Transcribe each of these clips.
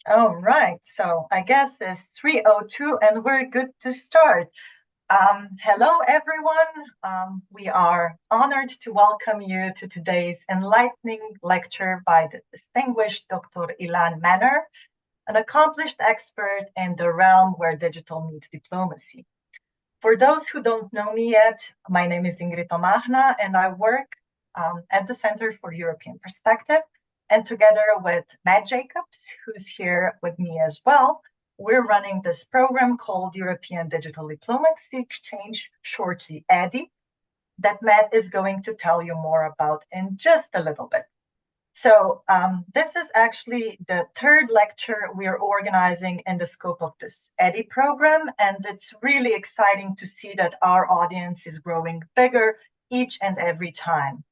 All right, so I guess it's 3:02 and we're good to start. Hello, everyone. We are honored to welcome you to today's enlightening lecture by the distinguished Dr. Ilan Manor, an accomplished expert in the realm where digital meets diplomacy. For those who don't know me yet, my name is Ingrid Omahna, and I work at the Center for European Perspective. And together with Matt Jacobs, who's here with me as well, we're running this program called European Digital Diplomacy Exchange, shortly EDDE, that Matt is going to tell you more about in just a little bit. So this is actually the third lecture we are organizing in the scope of this EDDE program, and it's really exciting to see that our audience is growing bigger each and every time.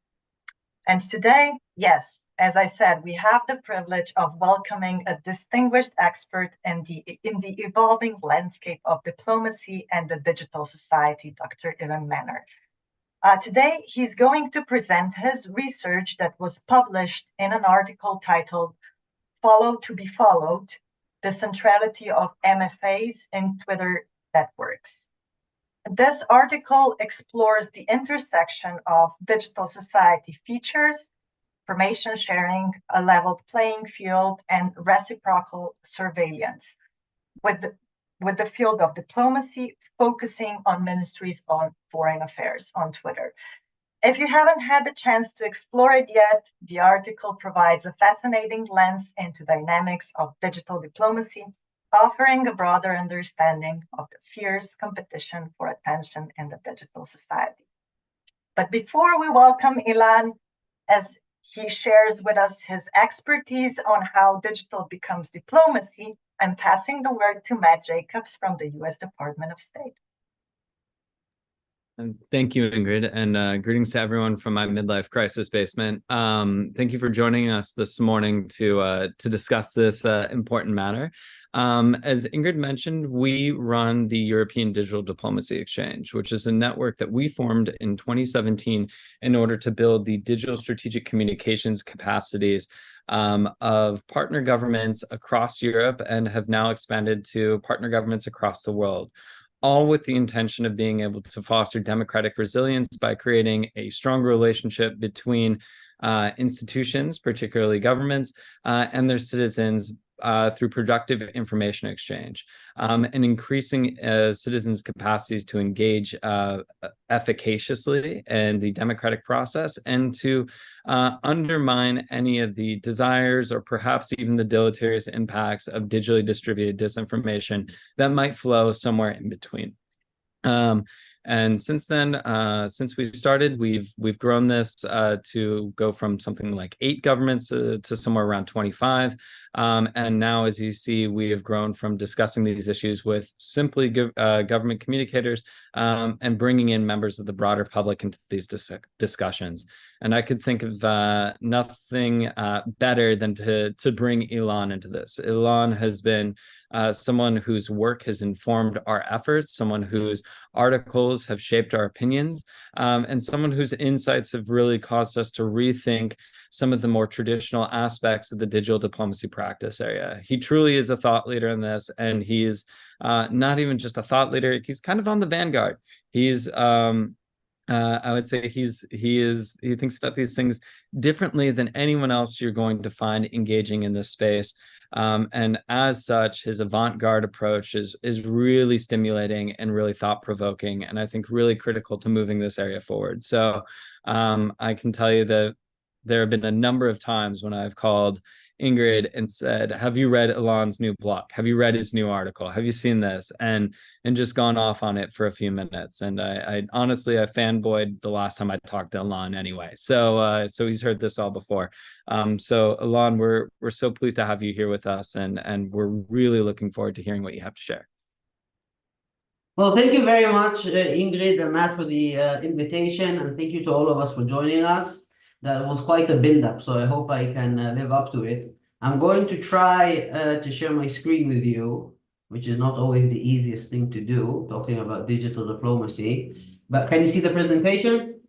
And today, yes, as I said, we have the privilege of welcoming a distinguished expert in the evolving landscape of diplomacy and the digital society, Dr. Ilan Manor. Today, he's going to present his research that was published in an article titled Follow to be Followed, the Centrality of MFAs in Twitter Networks. This article explores the intersection of digital society features, information sharing, a leveled playing field, and reciprocal surveillance, with the field of diplomacy focusing on ministries on foreign affairs on Twitter. If you haven't had the chance to explore it yet, the article provides a fascinating lens into dynamics of digital diplomacy, offering a broader understanding of the fierce competition for attention in the digital society. But before we welcome Ilan, as he shares with us his expertise on how digital becomes diplomacy, I'm passing the word to Matt Jacobs from the U.S. Department of State. Thank you, Ingrid, and greetings to everyone from my midlife crisis basement. Thank you for joining us this morning to discuss this important matter. As Ingrid mentioned, we run the European Digital Diplomacy Exchange, which is a network that we formed in 2017 in order to build the digital strategic communications capacities of partner governments across Europe and have now expanded to partner governments across the world, all with the intention of being able to foster democratic resilience by creating a stronger relationship between institutions, particularly governments, and their citizens through productive information exchange, and increasing citizens' capacities to engage efficaciously in the democratic process and to undermine any of the desires or perhaps even the deleterious impacts of digitally distributed disinformation that might flow somewhere in between. And since then, since we started, we've grown this to go from something like 8 governments to somewhere around 25. And now, as you see, we have grown from discussing these issues with simply government communicators and bringing in members of the broader public into these discussions. And I could think of nothing better than to bring Ilan into this. Ilan has been someone whose work has informed our efforts, someone whose articles have shaped our opinions, and someone whose insights have really caused us to rethink some of the more traditional aspects of the digital diplomacy practice area. He truly is a thought leader in this, and he's not even just a thought leader, he's kind of on the vanguard. He's I would say he thinks about these things differently than anyone else you're going to find engaging in this space. And as such, his avant-garde approach is really stimulating and really thought-provoking, and I think really critical to moving this area forward. So I can tell you that there have been a number of times when I've called Ingrid and said, have you read Ilan's new blog? Have you read his new article? Have you seen this? And just gone off on it for a few minutes. And I honestly, I fanboyed the last time I talked to Ilan anyway. So he's heard this all before. So Ilan, we're so pleased to have you here with us, and we're really looking forward to hearing what you have to share. Well, thank you very much, Ingrid and Matt, for the invitation, and thank you to all of us for joining us. That was quite a build-up, so I hope I can live up to it. I'm going to try to share my screen with you, which is not always the easiest thing to do, talking about digital diplomacy. But can you see the presentation?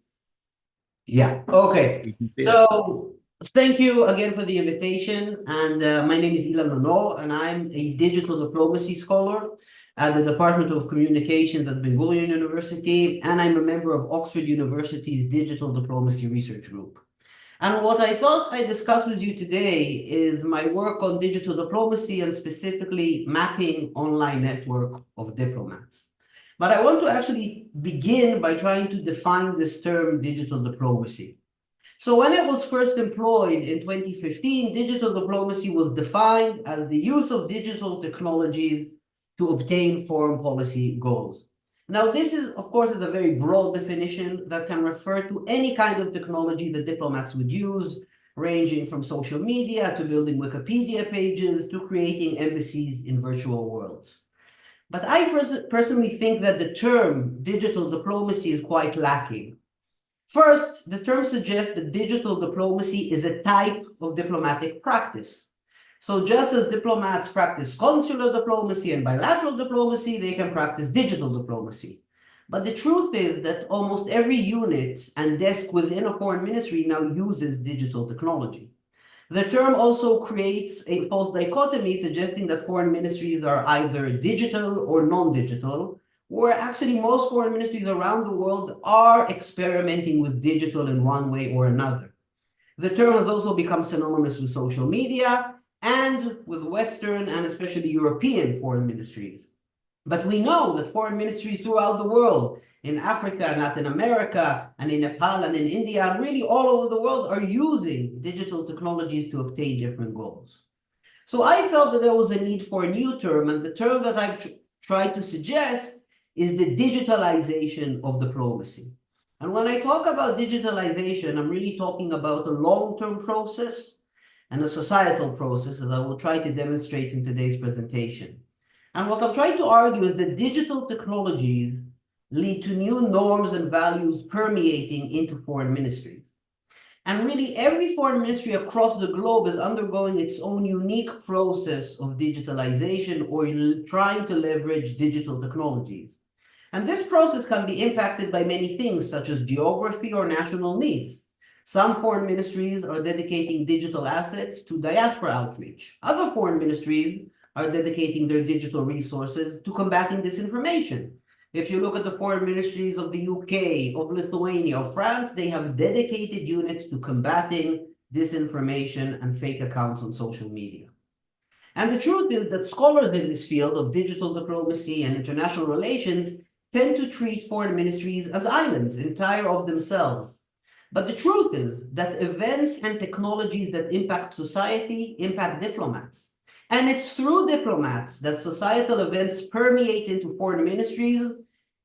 Yeah, okay. So Thank you again for the invitation. And my name is Ilan Manor, and I'm a digital diplomacy scholar at the Department of Communications at Brill University, and I'm a member of Oxford University's Digital Diplomacy Research Group. And what I thought I'd discuss with you today is my work on digital diplomacy and specifically mapping online network of diplomats. But I want to actually begin by trying to define this term digital diplomacy. So when it was first employed in 2015, digital diplomacy was defined as the use of digital technologies to obtain foreign policy goals. Now, this is, of course, a very broad definition that can refer to any kind of technology that diplomats would use, ranging from social media to building Wikipedia pages to creating embassies in virtual worlds. But I personally think that the term digital diplomacy is quite lacking. First, the term suggests that digital diplomacy is a type of diplomatic practice. So just as diplomats practice consular diplomacy and bilateral diplomacy, they can practice digital diplomacy. But the truth is that almost every unit and desk within a foreign ministry now uses digital technology. The term also creates a false dichotomy suggesting that foreign ministries are either digital or non-digital, where actually most foreign ministries around the world are experimenting with digital in one way or another. The term has also become synonymous with social media and with Western and especially European foreign ministries. But we know that foreign ministries throughout the world, in Africa and Latin America, and in Nepal and in India, and really all over the world, are using digital technologies to obtain different goals. So I felt that there was a need for a new term, and the term that I've tried to suggest is the digitalization of diplomacy. And when I talk about digitalization, I'm really talking about a long-term process and a societal process, as I will try to demonstrate in today's presentation. And what I'm trying to argue is that digital technologies lead to new norms and values permeating into foreign ministries. And really, every foreign ministry across the globe is undergoing its own unique process of digitalization or trying to leverage digital technologies. And this process can be impacted by many things, such as geography or national needs. Some foreign ministries are dedicating digital assets to diaspora outreach. Other foreign ministries are dedicating their digital resources to combating disinformation. If you look at the foreign ministries of the UK, of Lithuania, of France, they have dedicated units to combating disinformation and fake accounts on social media. And the truth is that scholars in this field of digital diplomacy and international relations tend to treat foreign ministries as islands, entire of themselves. But the truth is that events and technologies that impact society impact diplomats. And it's through diplomats that societal events permeate into foreign ministries,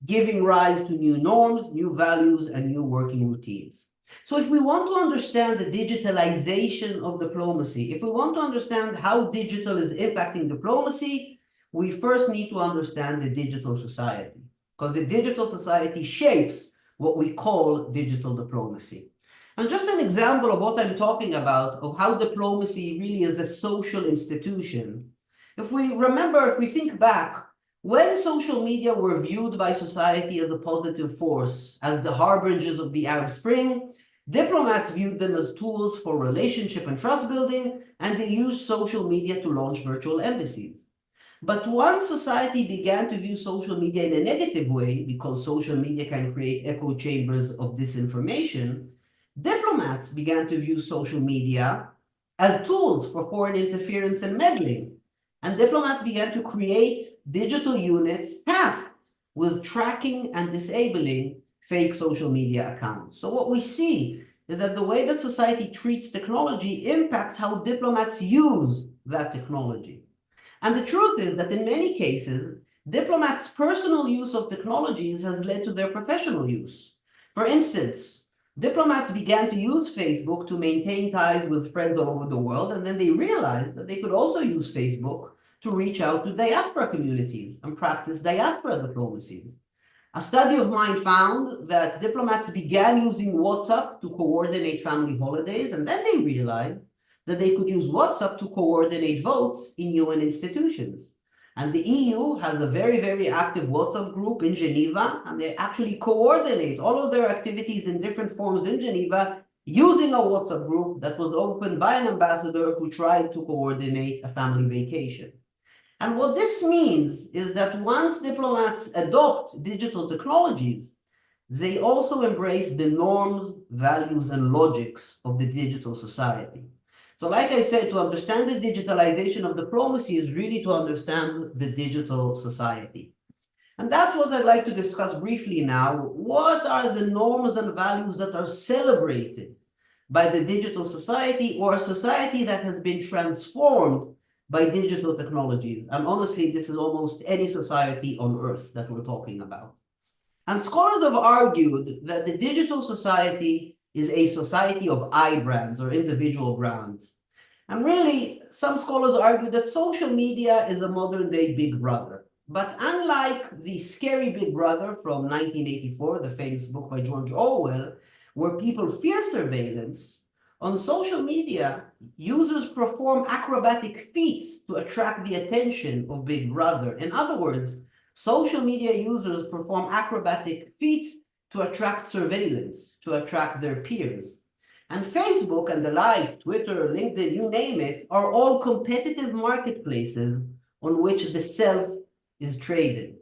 giving rise to new norms, new values, and new working routines. So if we want to understand the digitalization of diplomacy, if we want to understand how digital is impacting diplomacy, we first need to understand the digital society, because the digital society shapes what we call digital diplomacy. And just an example of what I'm talking about, of how diplomacy really is a social institution. If we think back, when social media were viewed by society as a positive force, as the harbingers of the Arab Spring, diplomats viewed them as tools for relationship and trust building, and they used social media to launch virtual embassies. But once society began to view social media in a negative way, because social media can create echo chambers of disinformation, diplomats began to view social media as tools for foreign interference and meddling. And diplomats began to create digital units tasked with tracking and disabling fake social media accounts. So what we see is that the way that society treats technology impacts how diplomats use that technology. And the truth is that in many cases, diplomats' personal use of technologies has led to their professional use. For instance, diplomats began to use Facebook to maintain ties with friends all over the world, and then they realized that they could also use Facebook to reach out to diaspora communities and practice diaspora diplomacies. A study of mine found that diplomats began using WhatsApp to coordinate family holidays, and then they realized that they could use WhatsApp to coordinate votes in UN institutions. And the EU has a very, very active WhatsApp group in Geneva, and they actually coordinate all of their activities in different forms in Geneva using a WhatsApp group that was opened by an ambassador who tried to coordinate a family vacation. And what this means is that once diplomats adopt digital technologies, they also embrace the norms, values, and logics of the digital society. So like I said, to understand the digitalization of diplomacy is really to understand the digital society. And that's what I'd like to discuss briefly now. What are the norms and values that are celebrated by the digital society, or a society that has been transformed by digital technologies? And honestly, this is almost any society on Earth that we're talking about. And scholars have argued that the digital society is a society of I brands, or individual brands. And really, some scholars argue that social media is a modern-day Big Brother. But unlike the scary Big Brother from 1984, the famous book by George Orwell, where people fear surveillance, on social media, users perform acrobatic feats to attract the attention of Big Brother. In other words, social media users perform acrobatic feats to attract surveillance, to attract their peers. And Facebook and the like, Twitter, LinkedIn, you name it, are all competitive marketplaces on which the self is traded.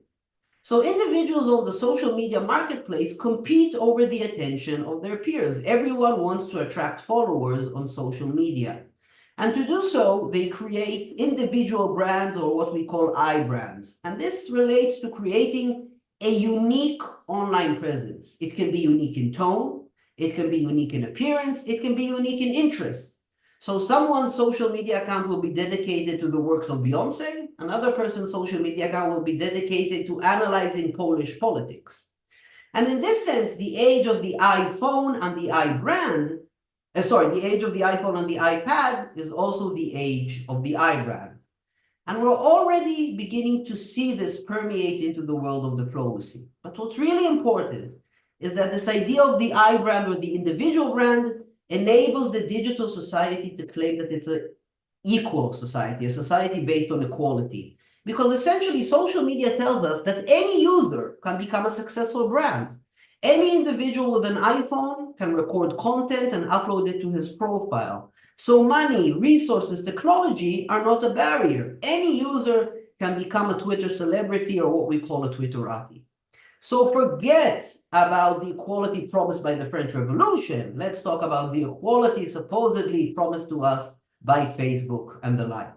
So individuals on the social media marketplace compete over the attention of their peers. Everyone wants to attract followers on social media. And to do so, they create individual brands, or what we call I brands. And this relates to creating a unique online presence. It can be unique in tone, it can be unique in appearance, it can be unique in interest. So someone's social media account will be dedicated to the works of Beyonce. Another person's social media account will be dedicated to analyzing Polish politics. And in this sense, the age of the iPhone and the iBrand, the age of the iPhone and the iPad is also the age of the iBrand. And we're already beginning to see this permeate into the world of diplomacy. But what's really important is that this idea of the iBrand, or the individual brand, enables the digital society to claim that it's an equal society, a society based on equality. Because essentially, social media tells us that any user can become a successful brand. Any individual with an iPhone can record content and upload it to his profile. So money, resources, technology are not a barrier. Any user can become a Twitter celebrity, or what we call a Twitterati. So forget about the equality promised by the French Revolution. Let's talk about the equality supposedly promised to us by Facebook and the like.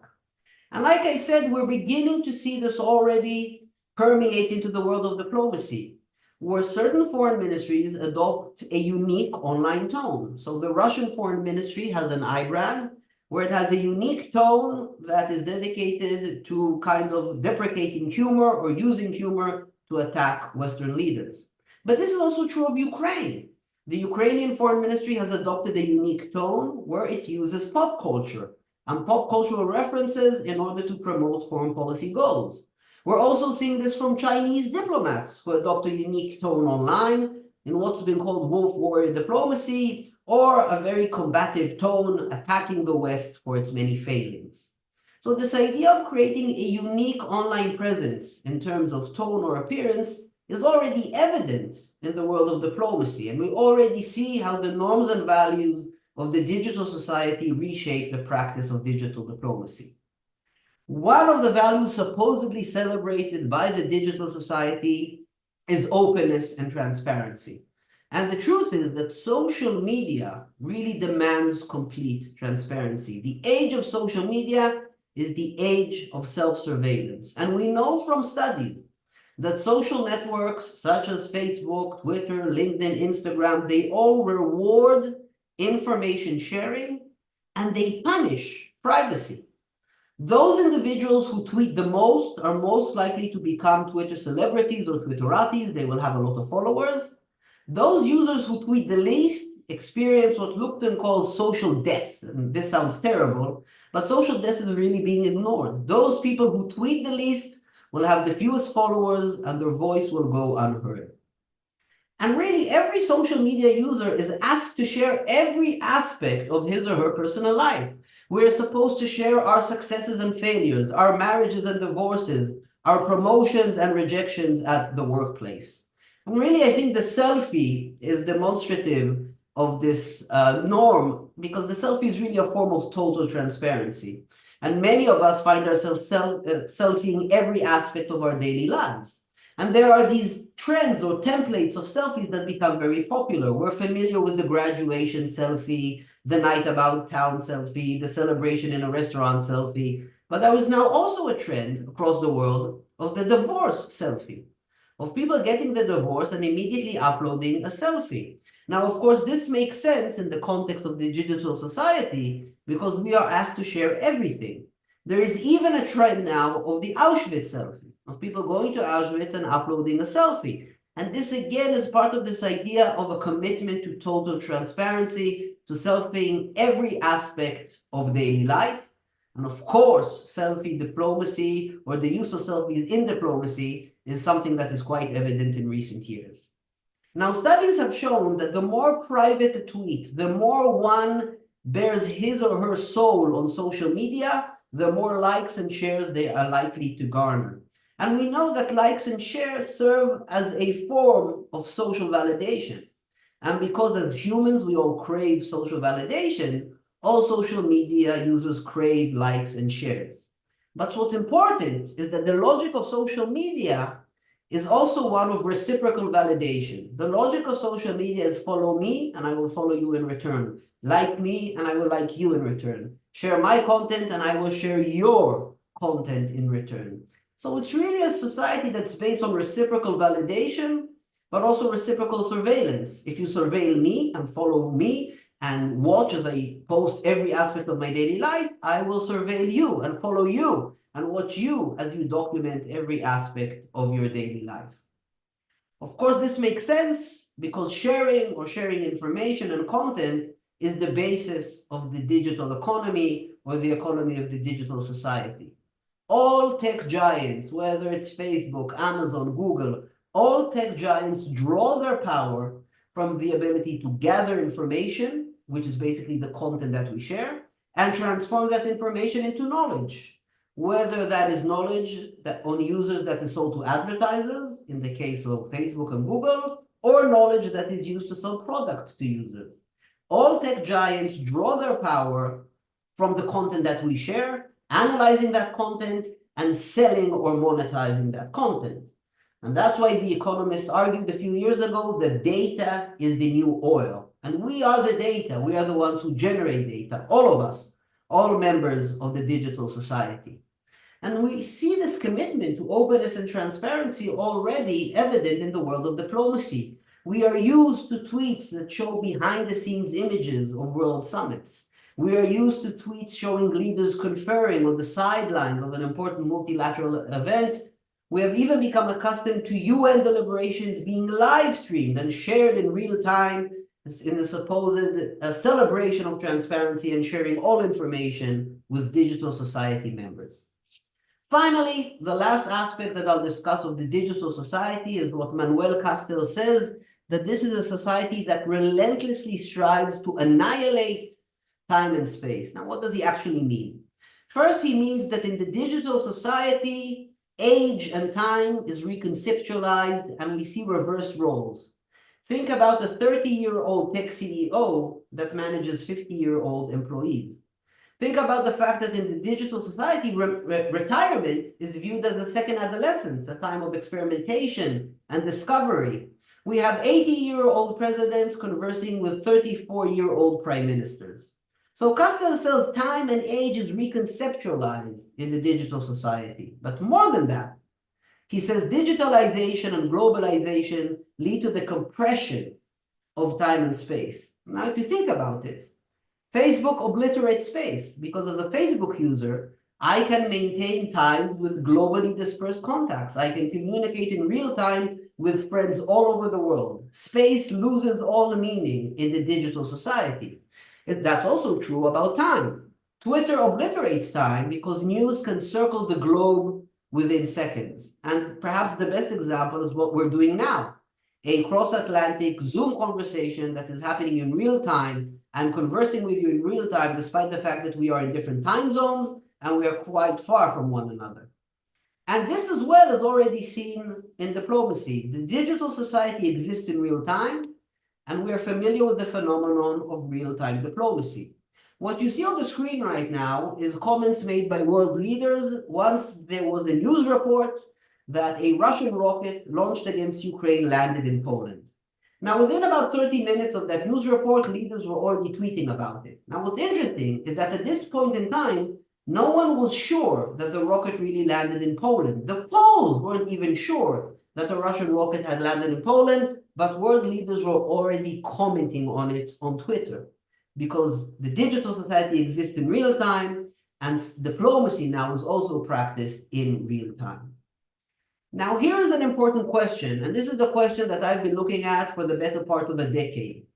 And like I said, we're beginning to see this already permeate into the world of diplomacy, where certain foreign ministries adopt a unique online tone. So the Russian foreign ministry has an iBrand, where it has a unique tone that is dedicated to kind of deprecating humor or using humor to attack Western leaders. But this is also true of Ukraine. The Ukrainian foreign ministry has adopted a unique tone where it uses pop culture and pop cultural references in order to promote foreign policy goals. We're also seeing this from Chinese diplomats who adopt a unique tone online in what's been called wolf warrior diplomacy, or a very combative tone attacking the West for its many failings. So this idea of creating a unique online presence in terms of tone or appearance is already evident in the world of diplomacy, and we already see how the norms and values of the digital society reshape the practice of digital diplomacy. One of the values supposedly celebrated by the digital society is openness and transparency. And the truth is that social media really demands complete transparency. The age of social media is the age of self-surveillance. And we know from studies that social networks such as Facebook, Twitter, LinkedIn, Instagram, they all reward information sharing and they punish privacy. Those individuals who tweet the most are most likely to become Twitter celebrities or Twitteratis. They will have a lot of followers. Those users who tweet the least experience what Lupton calls social death. And this sounds terrible, but social death is really being ignored. Those people who tweet the least will have the fewest followers and their voice will go unheard. And really, every social media user is asked to share every aspect of his or her personal life. We're supposed to share our successes and failures, our marriages and divorces, our promotions and rejections at the workplace. And really, I think the selfie is demonstrative of this norm, because the selfie is really a form of total transparency. And many of us find ourselves selfieing every aspect of our daily lives. And there are these trends or templates of selfies that become very popular. We're familiar with the graduation selfie, the night about town selfie, the celebration in a restaurant selfie. But there is now also a trend across the world of the divorce selfie, of people getting the divorce and immediately uploading a selfie. Now, of course, this makes sense in the context of the digital society because we are asked to share everything. There is even a trend now of the Auschwitz selfie, of people going to Auschwitz and uploading a selfie. And this again is part of this idea of a commitment to total transparency, to selfieing every aspect of daily life. And of course, selfie diplomacy or the use of selfies in diplomacy is something that is quite evident in recent years. Now, studies have shown that the more private a tweet, the more one bears his or her soul on social media, the more likes and shares they are likely to garner. And we know that likes and shares serve as a form of social validation. And because as humans, we all crave social validation, all social media users crave likes and shares. But what's important is that the logic of social media is also one of reciprocal validation. The logic of social media is follow me and I will follow you in return. Like me and I will like you in return. Share my content and I will share your content in return. So it's really a society that's based on reciprocal validation, but also reciprocal surveillance. If you surveil me and follow me and watch as I post every aspect of my daily life, I will surveil you and follow you and watch you as you document every aspect of your daily life. Of course, this makes sense because sharing information and content is the basis of the digital economy or the economy of the digital society. All tech giants, whether it's Facebook, Amazon, Google, all tech giants draw their power from the ability to gather information, which is basically the content that we share, and transform that information into knowledge. Whether that is knowledge that on users that is sold to advertisers, in the case of Facebook and Google, or knowledge that is used to sell products to users. All tech giants draw their power from the content that we share, analyzing that content, and selling or monetizing that content. And that's why the economists argued a few years ago that data is the new oil. And we are the data. We are the ones who generate data, all of us, all members of the digital society. And we see this commitment to openness and transparency already evident in the world of diplomacy. We are used to tweets that show behind-the-scenes images of world summits. We are used to tweets showing leaders conferring on the sidelines of an important multilateral event. We have even become accustomed to UN deliberations being live-streamed and shared in real time in the supposed celebration of transparency and sharing all information with digital society members. Finally, the last aspect that I'll discuss of the digital society is what Manuel Castells says, that this is a society that relentlessly strives to annihilate time and space. Now, what does he actually mean? First, he means that in the digital society, age and time is reconceptualized and we see reversed roles. Think about a 30-year-old tech CEO that manages 50-year-old employees. Think about the fact that in the digital society, retirement is viewed as a second adolescence, a time of experimentation and discovery. We have 80-year-old presidents conversing with 34-year-old prime ministers. So Castells says time and age is reconceptualized in the digital society. But more than that, he says digitalization and globalization lead to the compression of time and space. Now, if you think about it, Facebook obliterates space because as a Facebook user, I can maintain ties with globally dispersed contacts. I can communicate in real time with friends all over the world. Space loses all meaning in the digital society. That's also true about time. Twitter obliterates time because news can circle the globe within seconds. And perhaps the best example is what we're doing now. A cross-Atlantic Zoom conversation that is happening in real time and conversing with you in real time, despite the fact that we are in different time zones and we are quite far from one another. And this as well is already seen in diplomacy. The digital society exists in real time, and we are familiar with the phenomenon of real-time diplomacy. What you see on the screen right now is comments made by world leaders once there was a news report that a Russian rocket launched against Ukraine landed in Poland. Now, within about 30 minutes of that news report, leaders were already tweeting about it. Now, what's interesting is that at this point in time, no one was sure that the rocket really landed in Poland. The Poles weren't even sure that the Russian rocket had landed in Poland, but world leaders were already commenting on it on Twitter, because the digital society exists in real time, and diplomacy now is also practiced in real time. Now, here is an important question, and this is the question that I've been looking at for the better part of a decade.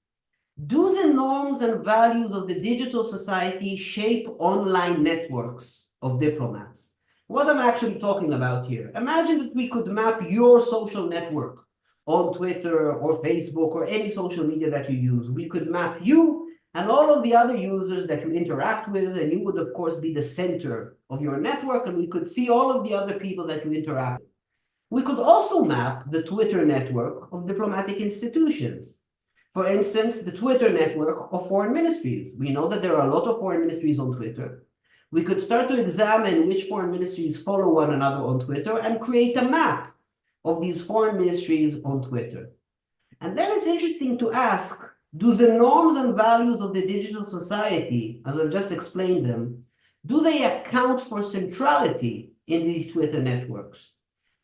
Do the norms and values of the digital society shape online networks of diplomats? What I'm actually talking about here, imagine that we could map your social network on Twitter or Facebook or any social media that you use. We could map you and all of the other users that you interact with, and you would, of course, be the center of your network, and we could see all of the other people that you interact with. We could also map the Twitter network of diplomatic institutions. For instance, the Twitter network of foreign ministries. We know that there are a lot of foreign ministries on Twitter. We could start to examine which foreign ministries follow one another on Twitter and create a map of these foreign ministries on Twitter. And then it's interesting to ask, do the norms and values of the digital society, as I've just explained them, do they account for centrality in these Twitter networks?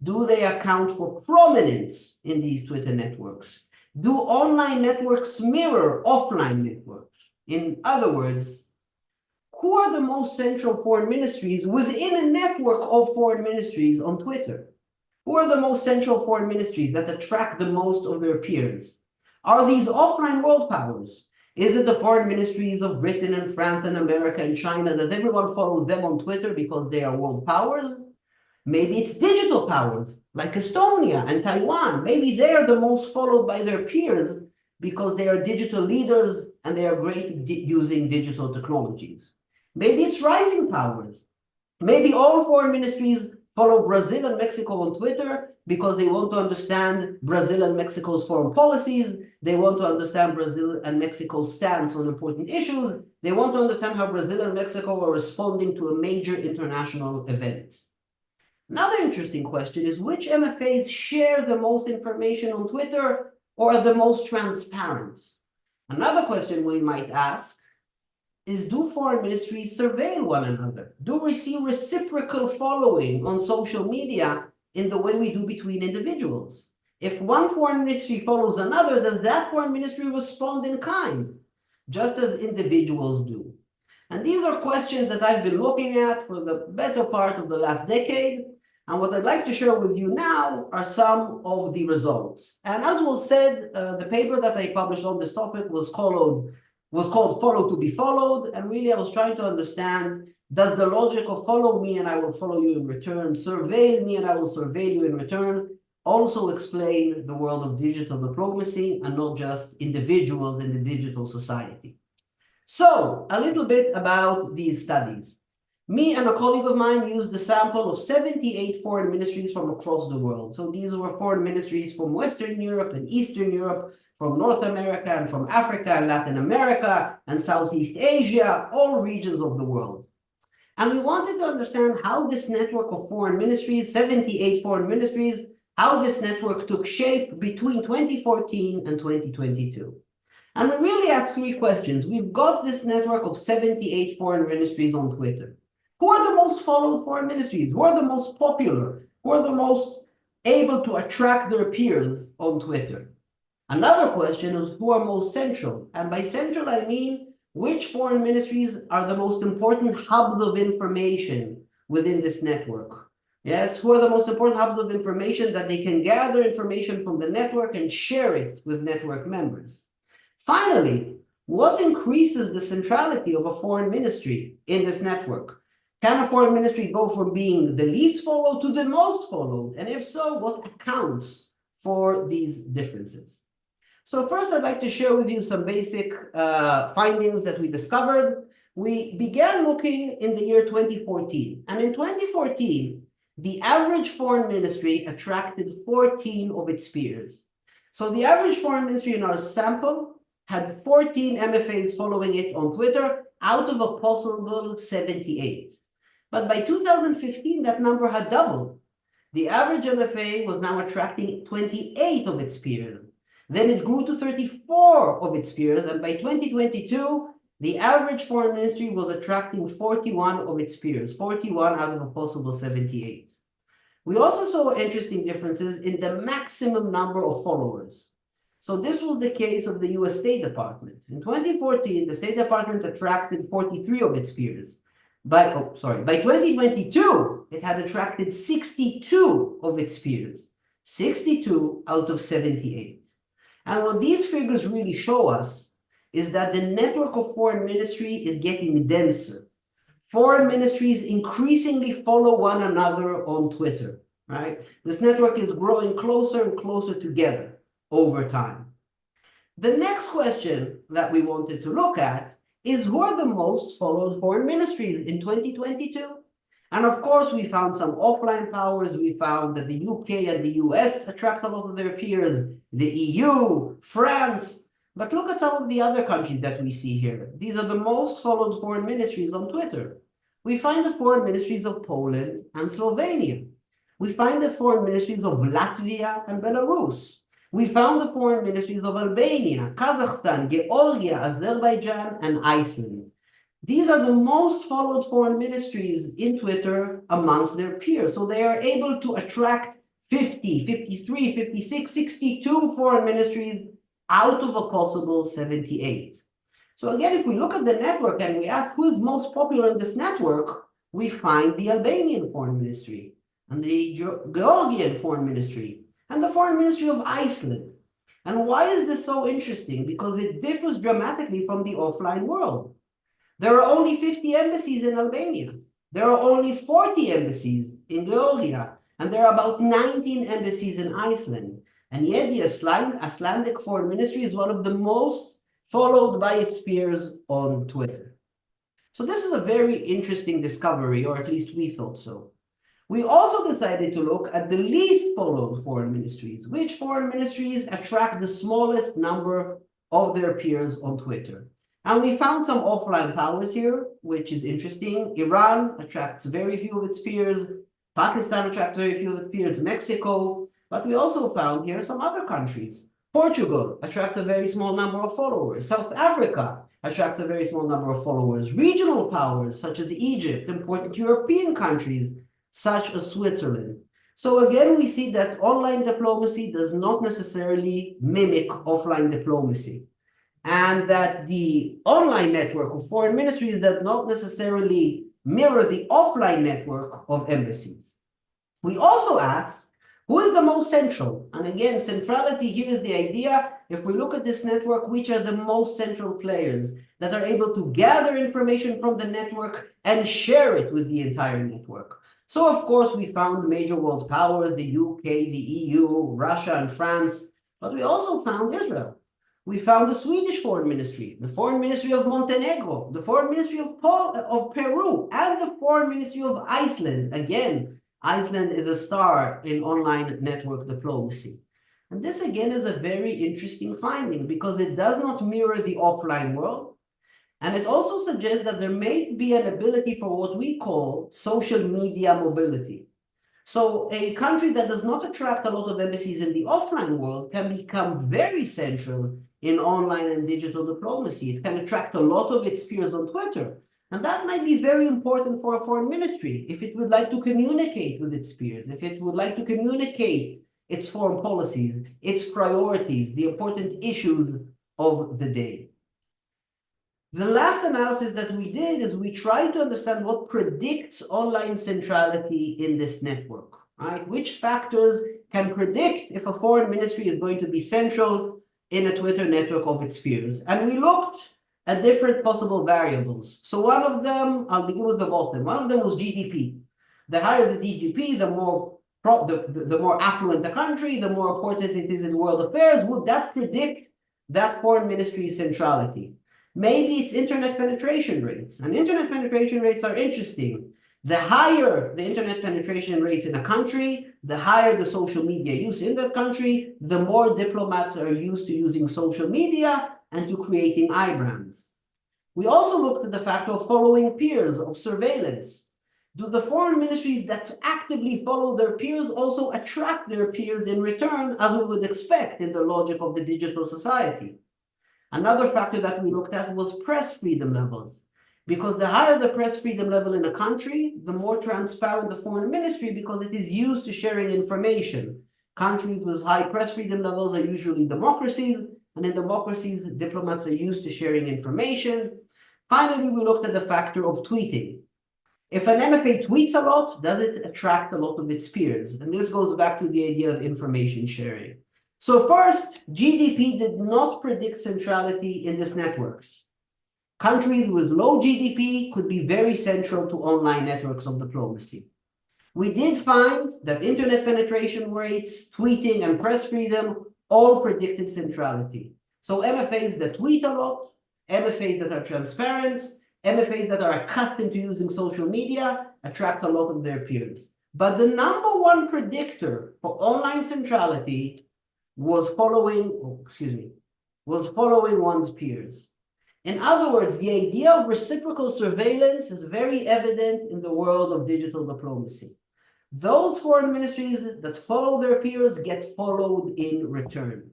Do they account for prominence in these Twitter networks? Do online networks mirror offline networks? In other words, who are the most central foreign ministries within a network of foreign ministries on Twitter? Who are the most central foreign ministries that attract the most of their peers? Are these offline world powers? Is it the foreign ministries of Britain and France and America and China? Does everyone follow them on Twitter because they are world powers? Maybe it's digital powers like Estonia and Taiwan. Maybe they are the most followed by their peers because they are digital leaders and they are great using digital technologies. Maybe it's rising powers. Maybe all foreign ministries follow Brazil and Mexico on Twitter because they want to understand Brazil and Mexico's foreign policies. They want to understand Brazil and Mexico's stance on important issues. They want to understand how Brazil and Mexico are responding to a major international event. Another interesting question is, which MFAs share the most information on Twitter or are the most transparent? Another question we might ask is, do foreign ministries surveil one another? Do we see reciprocal following on social media in the way we do between individuals? If one foreign ministry follows another, does that foreign ministry respond in kind, just as individuals do? And these are questions that I've been looking at for the better part of the last decade. And what I'd like to share with you now are some of the results. And as was said, the paper that I published on this topic was called Follow to be Followed. And really, I was trying to understand, does the logic of follow me and I will follow you in return, surveil me and I will surveil you in return, also explain the world of digital diplomacy and not just individuals in the digital society? So, a little bit about these studies. Me and a colleague of mine used the sample of 78 foreign ministries from across the world. So these were foreign ministries from Western Europe and Eastern Europe, from North America and from Africa and Latin America and Southeast Asia, all regions of the world. And we wanted to understand how this network of foreign ministries, 78 foreign ministries, how this network took shape between 2014 and 2022. And we really asked three questions. We've got this network of 78 foreign ministries on Twitter. Who are the most followed foreign ministries? Who are the most popular? Who are the most able to attract their peers on Twitter? Another question is, who are most central? And by central, I mean, which foreign ministries are the most important hubs of information within this network? Yes, who are the most important hubs of information that they can gather information from the network and share it with network members? Finally, what increases the centrality of a foreign ministry in this network? Can a foreign ministry go from being the least followed to the most followed? And if so, what accounts for these differences? So first, I'd like to share with you some basic findings that we discovered. We began looking in the year 2014. And in 2014, the average foreign ministry attracted 14 of its peers. So the average foreign ministry in our sample had 14 MFAs following it on Twitter out of a possible 78. But by 2015, that number had doubled. The average MFA was now attracting 28 of its peers. Then it grew to 34 of its peers, and by 2022, the average foreign ministry was attracting 41 of its peers, 41 out of a possible 78. We also saw interesting differences in the maximum number of followers. So this was the case of the US State Department. In 2014, the State Department attracted 43 of its peers. By 2022, it had attracted 62 of its peers, 62 out of 78. And what these figures really show us is that the network of foreign ministry is getting denser. Foreign ministries increasingly follow one another on Twitter, right? This network is growing closer and closer together over time. The next question that we wanted to look at is who are the most followed foreign ministries in 2022? And of course, we found some offline powers. We found that the UK and the US attract a lot of their peers, the EU, France. But look at some of the other countries that we see here. These are the most followed foreign ministries on Twitter. We find the foreign ministries of Poland and Slovenia. We find the foreign ministries of Latvia and Belarus. We found the foreign ministries of Albania, Kazakhstan, Georgia, Azerbaijan, and Iceland. These are the most followed foreign ministries in Twitter amongst their peers. So they are able to attract 50, 53, 56, 62 foreign ministries out of a possible 78. So again, if we look at the network and we ask who is most popular in this network, we find the Albanian foreign ministry and the Georgian foreign ministry and the foreign ministry of Iceland. And why is this so interesting? Because it differs dramatically from the offline world. There are only 50 embassies in Albania. There are only 40 embassies in Georgia, and there are about 19 embassies in Iceland. And yet the Icelandic foreign ministry is one of the most followed by its peers on Twitter. So this is a very interesting discovery, or at least we thought so. We also decided to look at the least followed foreign ministries. Which foreign ministries attract the smallest number of their peers on Twitter? And we found some offline powers here, which is interesting. Iran attracts very few of its peers. Pakistan attracts very few of its peers. Mexico. But we also found here some other countries. Portugal attracts a very small number of followers. South Africa attracts a very small number of followers. Regional powers such as Egypt, important European countries such as Switzerland. So again, we see that online diplomacy does not necessarily mimic offline diplomacy, and that the online network of foreign ministries does not necessarily mirror the offline network of embassies. We also asked, who is the most central? And again, centrality here is the idea. If we look at this network, which are the most central players that are able to gather information from the network and share it with the entire network? So, of course, we found major world powers, the UK, the EU, Russia, and France, but we also found Israel. We found the Swedish foreign ministry, the foreign ministry of Montenegro, the foreign ministry of Peru, and the foreign ministry of Iceland. Again, Iceland is a star in online network diplomacy. And this, again, is a very interesting finding because it does not mirror the offline world. And it also suggests that there may be an ability for what we call social media mobility. So a country that does not attract a lot of embassies in the offline world can become very central in online and digital diplomacy. It can attract a lot of its peers on Twitter. And that might be very important for a foreign ministry if it would like to communicate with its peers, if it would like to communicate its foreign policies, its priorities, the important issues of the day. The last analysis that we did is we tried to understand what predicts online centrality in this network, right? Which factors can predict if a foreign ministry is going to be central in a Twitter network of its peers. And we looked at different possible variables. So one of them, I'll begin with the bottom. One of them was GDP. The higher the GDP, the more affluent the country, the more important it is in world affairs. Would that predict that foreign ministry's centrality? Maybe it's internet penetration rates. And internet penetration rates are interesting The higher the internet penetration rates in a country, the higher the social media use in that country, the more diplomats are used to using social media and to creating I-brands. We also looked at the factor of following peers, of surveillance. Do the foreign ministries that actively follow their peers also attract their peers in return, as we would expect in the logic of the digital society? Another factor that we looked at was press freedom levels. Because the higher the press freedom level in a country, the more transparent the foreign ministry, because it is used to sharing information. Countries with high press freedom levels are usually democracies, and in democracies, diplomats are used to sharing information. Finally, we looked at the factor of tweeting. If an MFA tweets a lot, does it attract a lot of its peers? And this goes back to the idea of information sharing. So first, GDP did not predict centrality in these networks. Countries with low GDP could be very central to online networks of diplomacy. We did find that internet penetration rates, tweeting, and press freedom all predicted centrality. So MFAs that tweet a lot, MFAs that are transparent, MFAs that are accustomed to using social media attract a lot of their peers. But the number one predictor for online centrality was following one's peers. In other words, the idea of reciprocal surveillance is very evident in the world of digital diplomacy. Those foreign ministries that follow their peers get followed in return.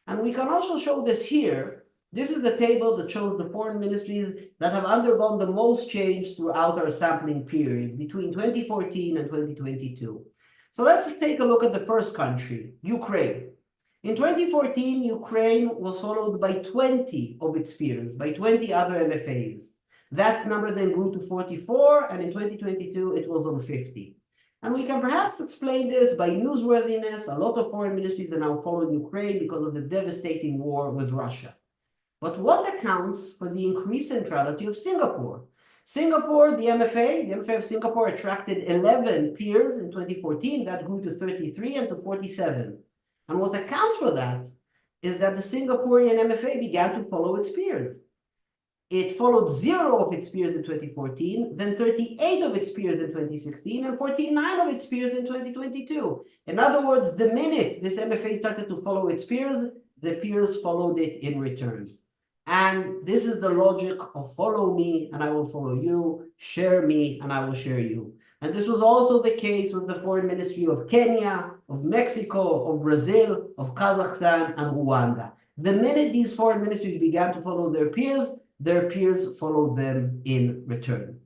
And we can also show this here. This is a table that shows the foreign ministries that have undergone the most change throughout our sampling period between 2014 and 2022. So let's take a look at the first country, Ukraine. In 2014, Ukraine was followed by 20 of its peers, by 20 other MFAs. That number then grew to 44, and in 2022, it was on 50. And we can perhaps explain this by newsworthiness. A lot of foreign ministries are now following Ukraine because of the devastating war with Russia. But what accounts for the increased centrality of Singapore? Singapore, the MFA of Singapore attracted 11 peers in 2014. That grew to 33 and to 47. And what accounts for that is that the Singaporean MFA began to follow its peers. It followed 0 of its peers in 2014, then 38 of its peers in 2016, and 49 of its peers in 2022. In other words, the minute this MFA started to follow its peers, the peers followed it in return. And this is the logic of follow me and I will follow you, share me and I will share you. And this was also the case with the foreign ministry of Kenya, of Mexico, of Brazil, of Kazakhstan, and Rwanda. The minute these foreign ministries began to follow their peers followed them in return.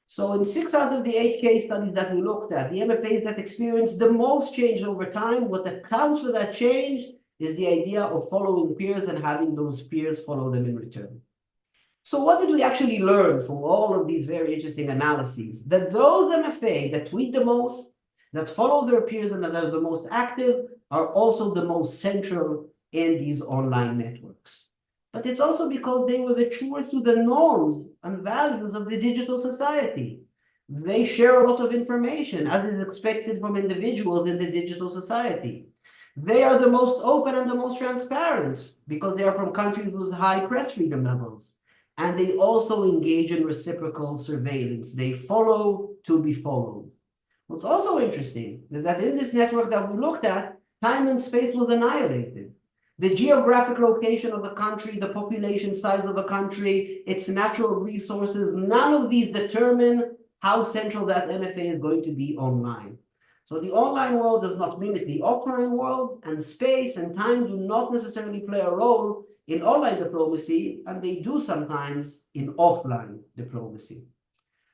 So in 6 out of the 8 case studies that we looked at, the MFAs that experienced the most change over time, what accounts for that change is the idea of following peers and having those peers follow them in return. So what did we actually learn from all of these very interesting analyses? That those MFA that tweet the most, that follow their peers and that are the most active are also the most central in these online networks. But it's also because they were the truest to the norms and values of the digital society. They share a lot of information, as is expected from individuals in the digital society. They are the most open and the most transparent because they are from countries with high press freedom levels. And they also engage in reciprocal surveillance. They follow to be followed. What's also interesting is that in this network that we looked at, time and space was annihilated. The geographic location of a country, the population size of a country, its natural resources, none of these determine how central that MFA is going to be online. So the online world does not mimic the offline world, and space and time do not necessarily play a role in online diplomacy, and they do sometimes in offline diplomacy.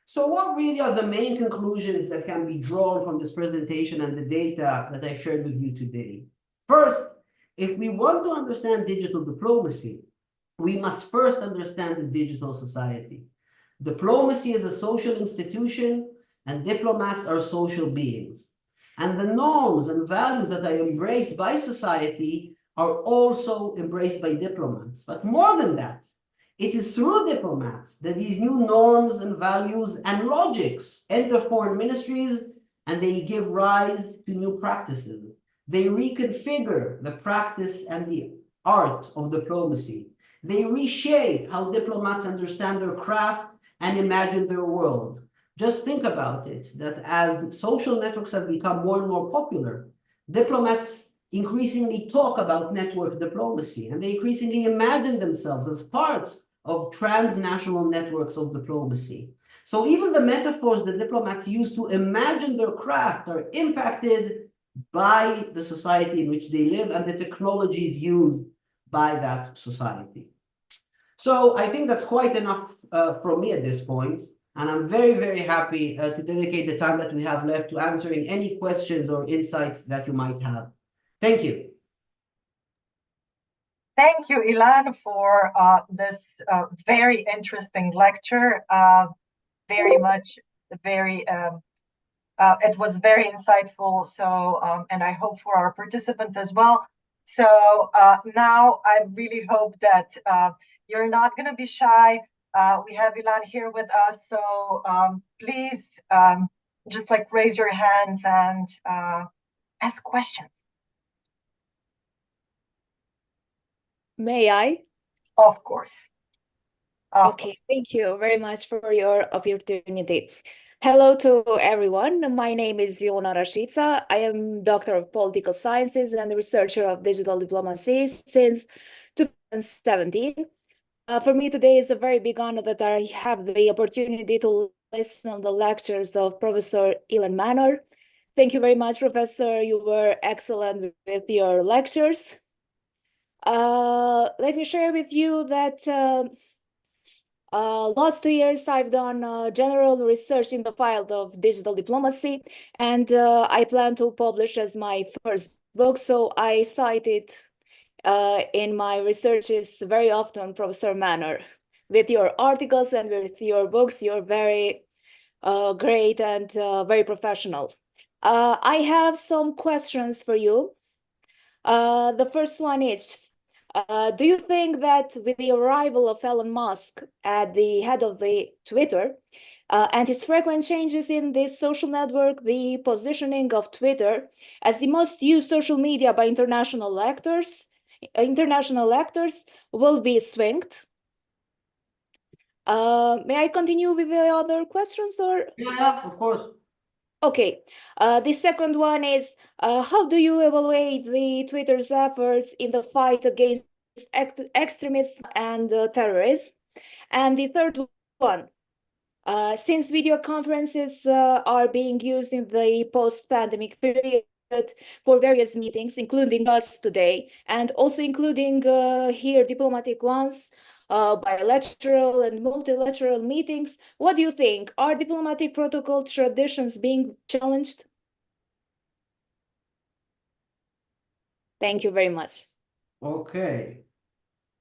So what really are the main conclusions that can be drawn from this presentation and the data that I've shared with you today? First, if we want to understand digital diplomacy, we must first understand the digital society. Diplomacy is a social institution, and diplomats are social beings. And the norms and values that are embraced by society are also embraced by diplomats. But more than that, it is through diplomats that these new norms and values and logics enter foreign ministries, and they give rise to new practices. They reconfigure the practice and the art of diplomacy. They reshape how diplomats understand their craft and imagine their world. Just think about it, that as social networks have become more and more popular, diplomats increasingly talk about network diplomacy, and they increasingly imagine themselves as parts of transnational networks of diplomacy. So even the metaphors that diplomats use to imagine their craft are impacted by the society in which they live and the technologies used by that society. So I think that's quite enough from me at this point. And I'm very, very happy to dedicate the time that we have left to answering any questions or insights that you might have. Thank you. Thank you, Ilan, for this very interesting lecture. Very much, it was very insightful. So, and I hope for our participants as well. So now I really hope that you're not going to be shy. We have Ilan here with us, so please just like raise your hands and ask questions. May I? Of course. Okay, thank you very much for your opportunity. Hello to everyone. My name is Viona Rashica. I am Doctor of Political Sciences and researcher of digital diplomacy since 2017. For me today is a very big honor that I have the opportunity to listen to the lectures of Professor Ilan Manor. Thank you very much, Professor. You were excellent with your lectures. Let me share with you that last 2 years I've done general research in the field of digital diplomacy, and I plan to publish as my first book. So I cited in my researches very often Professor Manor. With your articles and with your books, you're very great and very professional. I have some questions for you. The first one is, do you think that with the arrival of Elon Musk at the head of the Twitter and his frequent changes in this social network, the positioning of Twitter as the most used social media by international actors will be swinged? May I continue with the other questions, or? Yeah, of course. Okay, the second one is, how do you evaluate the Twitter's efforts in the fight against extremism and terrorism? And the third one, since video conferences are being used in the post-pandemic period for various meetings, including us today, and also including here diplomatic ones, bilateral and multilateral meetings, what do you think? Are diplomatic protocol traditions being challenged? Thank you very much. Okay.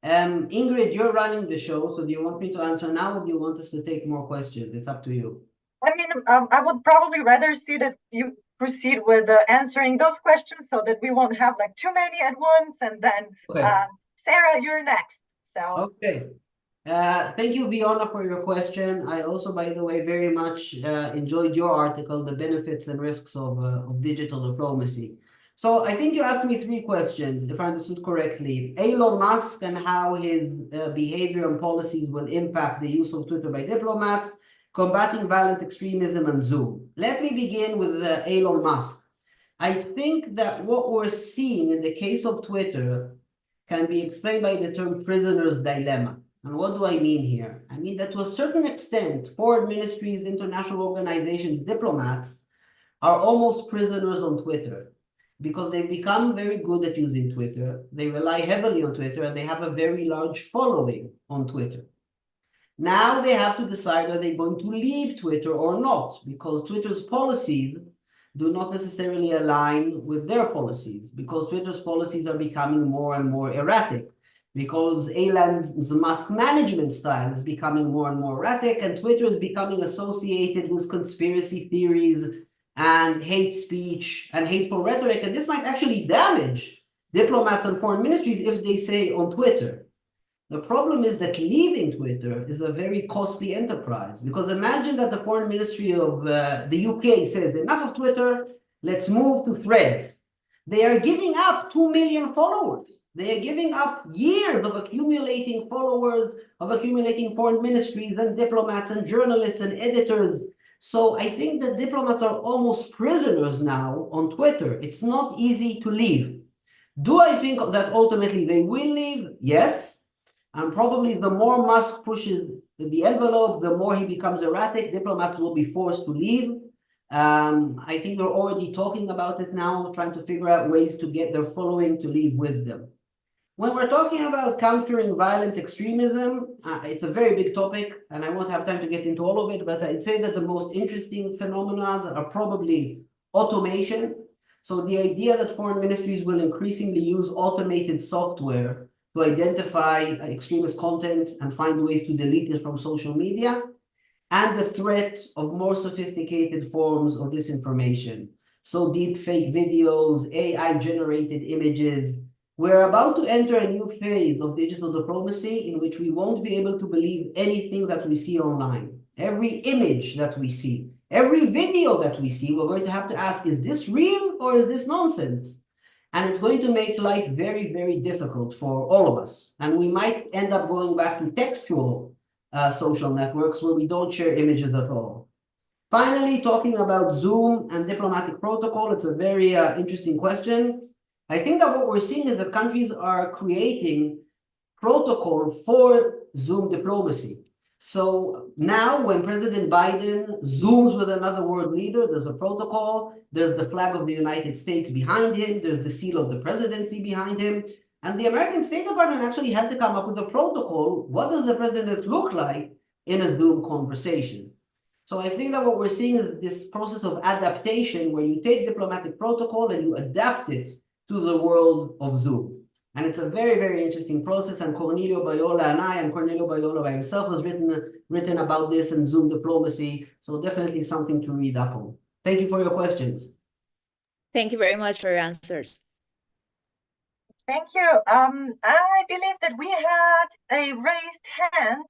Ingrid, you're running the show, so do you want me to answer now, or do you want us to take more questions? It's up to you. I mean, I would probably rather see that you proceed with answering those questions so that we won't have like too many at once. And then, Sarah, you're next. So. Okay. Thank you, Viona, for your question. I also, by the way, very much enjoyed your article, The Benefits and Risks of Digital Diplomacy. So I think you asked me 3 questions, if I understood correctly. Elon Musk and how his behavior and policies will impact the use of Twitter by diplomats, combating violent extremism, and Zoom. Let me begin with Elon Musk. I think that what we're seeing in the case of Twitter can be explained by the term prisoner's dilemma. And what do I mean here? I mean that to a certain extent, foreign ministries, international organizations, diplomats are almost prisoners on Twitter because they've become very good at using Twitter. They rely heavily on Twitter and they have a very large following on Twitter. Now they have to decide are they going to leave Twitter or not, because Twitter's policies do not necessarily align with their policies, because Twitter's policies are becoming more and more erratic, because Elon Musk management style is becoming more and more erratic, and Twitter is becoming associated with conspiracy theories and hate speech and hateful rhetoric, and this might actually damage diplomats and foreign ministries if they say on Twitter. The problem is that leaving Twitter is a very costly enterprise, because imagine that the foreign ministry of the UK says, enough of Twitter, let's move to Threads. They are giving up 2 million followers. They are giving up years of accumulating followers, of accumulating foreign ministries and diplomats and journalists and editors. So I think that diplomats are almost prisoners now on Twitter. It's not easy to leave. Do I think that ultimately they will leave? Yes. And probably the more Musk pushes the envelope, the more he becomes erratic, diplomats will be forced to leave. I think they're already talking about it now, trying to figure out ways to get their following to leave with them. When we're talking about countering violent extremism, it's a very big topic, and I won't have time to get into all of it, but I'd say that the most interesting phenomena are probably automation. So the idea that foreign ministries will increasingly use automated software to identify extremist content and find ways to delete it from social media, and the threat of more sophisticated forms of disinformation. So deep fake videos, AI-generated images. We're about to enter a new phase of digital diplomacy in which we won't be able to believe anything that we see online. Every image that we see, every video that we see, we're going to have to ask, is this real or is this nonsense? And it's going to make life very, very difficult for all of us. And we might end up going back to textual social networks where we don't share images at all. Finally, talking about Zoom and diplomatic protocol, it's a very interesting question. I think that what we're seeing is that countries are creating protocol for Zoom diplomacy. So now when President Biden Zooms with another world leader, there's a protocol, there's the flag of the United States behind him, there's the seal of the presidency behind him, and the American State Department actually had to come up with a protocol. What does the president look like in a Zoom conversation? So I think that what we're seeing is this process of adaptation where you take diplomatic protocol and you adapt it to the world of Zoom. And it's a very, very interesting process. And Cornelio Bayola and I, and Cornelio Bayola by himself, has written about this in Zoom diplomacy. So definitely something to read up on. Thank you for your questions. Thank you very much for your answers. Thank you. I believe that we had a raised hand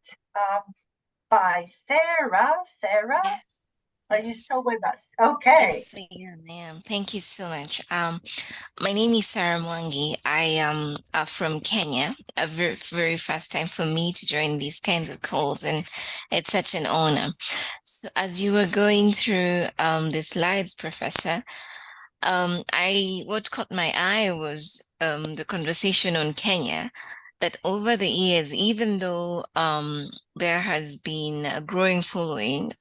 by Sarah. Sarah? Yes. Are you still with us? Okay. Yes, I am. Thank you so much. My name is Sarah Mwangi. I am from Kenya. A very, very first time for me to join these kinds of calls, and it's such an honor. So as you were going through the slides, Professor, what caught my eye was the conversation on Kenya, that over the years, even though there has been a growing following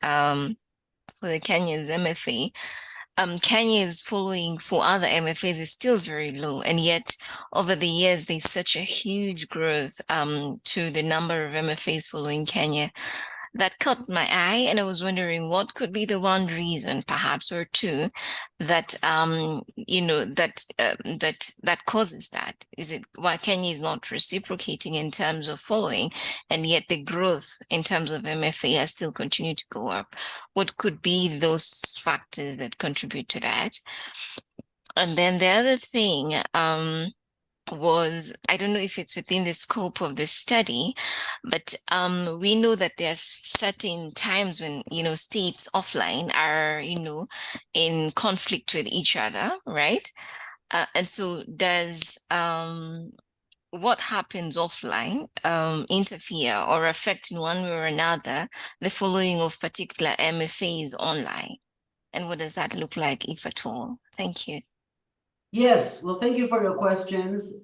for the Kenya's MFA, Kenya's following for other MFAs is still very low, and yet over the years there's such a huge growth to the number of MFAs following Kenya. That caught my eye, and I was wondering what could be the one reason, perhaps, or two, that that causes that. Is it why Kenya is not reciprocating in terms of following, and yet the growth in terms of MFA has still continued to go up? What could be those factors that contribute to that? And then the other thing was, I don't know if it's within the scope of the study, but we know that there are certain times when, states offline are, in conflict with each other, right? And so does what happens offline interfere or affect in one way or another the following of particular MFAs online? And what does that look like, if at all? Thank you. Yes, well, thank you for your questions.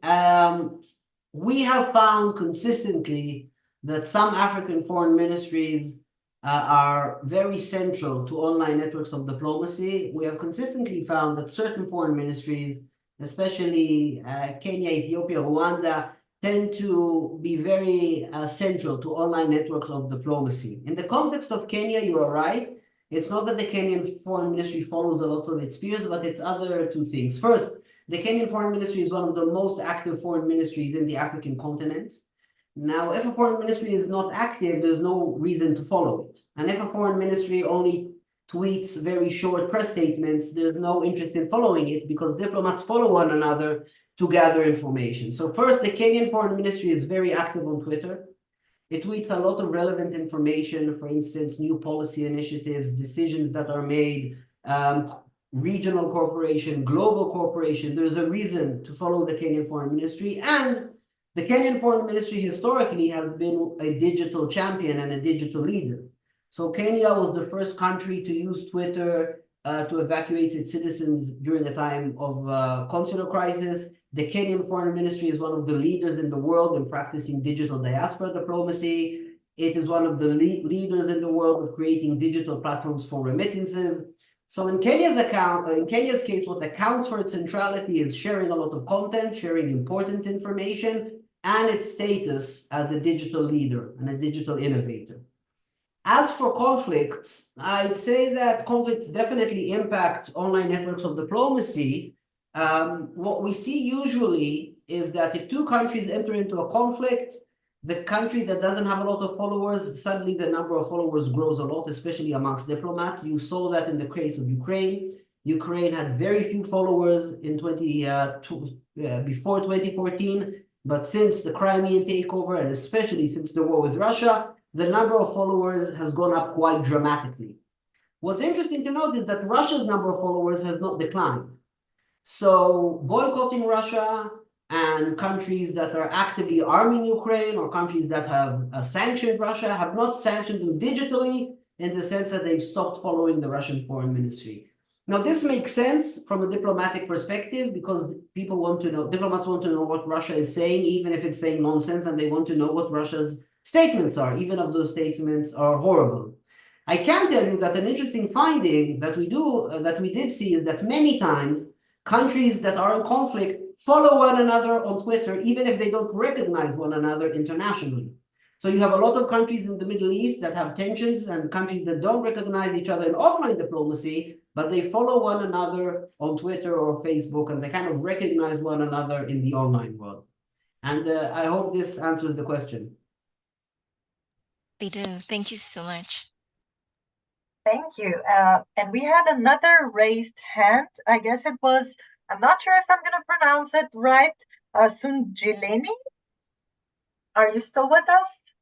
We have found consistently that some African foreign ministries are very central to online networks of diplomacy. We have consistently found that certain foreign ministries, especially Kenya, Ethiopia, Rwanda, tend to be very central to online networks of diplomacy. In the context of Kenya, you are right. It's not that the Kenyan Foreign Ministry follows a lot of its peers, but it's other two things. First, the Kenyan Foreign Ministry is one of the most active foreign ministries in the African continent. Now, if a foreign ministry is not active, there's no reason to follow it. And if a foreign ministry only tweets very short press statements, there's no interest in following it because diplomats follow one another to gather information. So first, the Kenyan Foreign Ministry is very active on Twitter. It tweets a lot of relevant information, for instance, new policy initiatives, decisions that are made, regional cooperation, global cooperation. There's a reason to follow the Kenyan Foreign Ministry. And the Kenyan Foreign Ministry historically has been a digital champion and a digital leader. So Kenya was the first country to use Twitter to evacuate its citizens during a time of consular crisis. The Kenyan Foreign Ministry is one of the leaders in the world in practicing digital diaspora diplomacy. It is one of the leaders in the world of creating digital platforms for remittances. So in Kenya's case, what accounts for its centrality is sharing a lot of content, sharing important information, and its status as a digital leader and a digital innovator. As for conflicts, I'd say that conflicts definitely impact online networks of diplomacy. What we see usually is that if two countries enter into a conflict, the country that doesn't have a lot of followers, suddenly the number of followers grows a lot, especially amongst diplomats. You saw that in the case of Ukraine. Ukraine had very few followers in before 2014, but since the Crimean takeover, and especially since the war with Russia, the number of followers has gone up quite dramatically. What's interesting to note is that Russia's number of followers has not declined. So boycotting Russia and countries that are actively arming Ukraine or countries that have sanctioned Russia have not sanctioned them digitally in the sense that they've stopped following the Russian foreign ministry. Now, this makes sense from a diplomatic perspective because diplomats want to know what Russia is saying, even if it's saying nonsense, and they want to know what Russia's statements are, even if those statements are horrible. I can tell you that an interesting finding that we did see is that many times countries that are in conflict follow one another on Twitter, even if they don't recognize one another internationally. So you have a lot of countries in the Middle East that have tensions and countries that don't recognize each other in offline diplomacy, but they follow one another on Twitter or Facebook, and they kind of recognize one another in the online world. And I hope this answers the question. They do. Thank you so much. Thank you. And we had another raised hand. I guess it was, I'm not sure if I'm going to pronounce it right, Sunjileni. Are you still with us?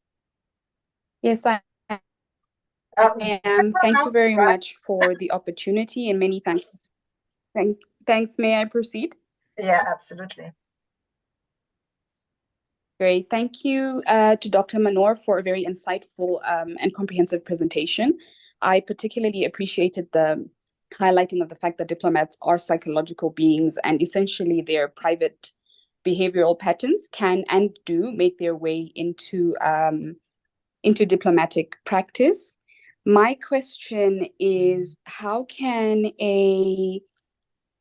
Yes, I am. Thank you very much for the opportunity and many thanks. Thanks. May I proceed? Yeah, absolutely. Great. Thank you to Dr. Manor for a very insightful and comprehensive presentation. I particularly appreciated the highlighting of the fact that diplomats are psychological beings and essentially their private behavioral patterns can and do make their way into diplomatic practice. My question is, how can an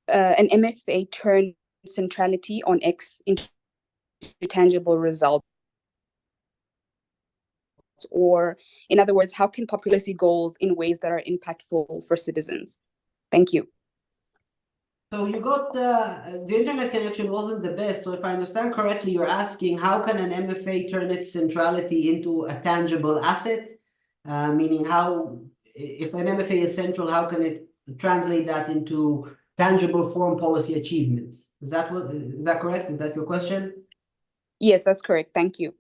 MFA turn centrality on X into tangible results? Or in other words, how can policy goals in ways that are impactful for citizens? Thank you. So you got the internet connection wasn't the best. So if I understand correctly, you're asking how can an MFA turn its centrality into a tangible asset? Meaning how, if an MFA is central, how can it translate that into tangible foreign policy achievements? Is that correct? Is that your question? Yes, that's correct. Thank you.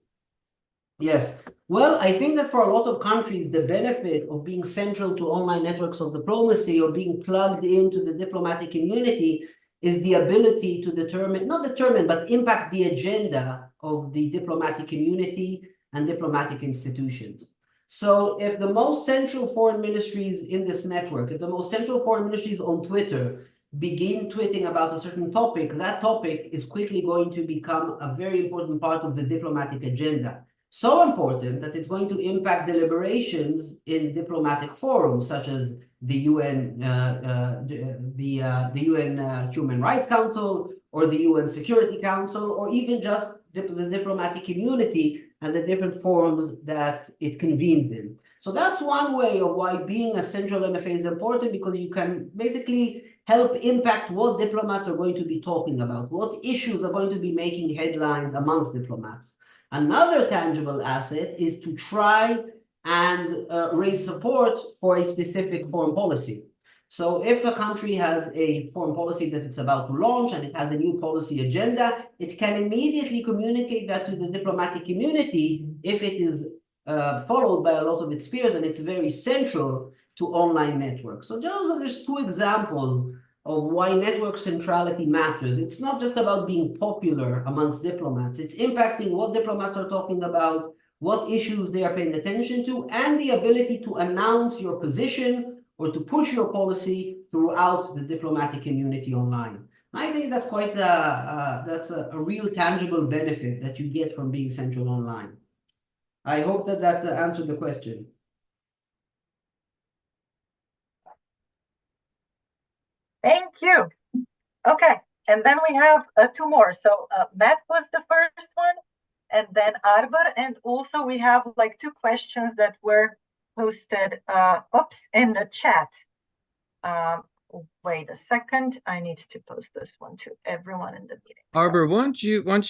Yes. Well, I think that for a lot of countries, the benefit of being central to online networks of diplomacy or being plugged into the diplomatic community is the ability to but impact the agenda of the diplomatic community and diplomatic institutions. So if the most central foreign ministries in this network, if the most central foreign ministries on Twitter begin tweeting about a certain topic, that topic is quickly going to become a very important part of the diplomatic agenda. So important that it's going to impact deliberations in diplomatic forums such as the UN, the UN Human Rights Council or the UN Security Council, or even just the diplomatic community and the different forums that it convenes in. So that's one way of why being a central MFA is important, because you can basically help impact what diplomats are going to be talking about, what issues are going to be making headlines amongst diplomats. Another tangible asset is to try and raise support for a specific foreign policy. So if a country has a foreign policy that it's about to launch and it has a new policy agenda, it can immediately communicate that to the diplomatic community if it is followed by a lot of its peers and it's very central to online networks. So those are just two examples of why network centrality matters. It's not just about being popular amongst diplomats. It's impacting what diplomats are talking about, what issues they are paying attention to, and the ability to announce your position or to push your policy throughout the diplomatic community online. I think that's quite that's a real tangible benefit that you get from being central online. I hope that that answered the question. Thank you. Okay, and then we have two more. So Matt was the first one, and then Arbor, and also we have like two questions that were posted, in the chat. Wait a second, I need to post this one to everyone in the meeting. Arbor, why don't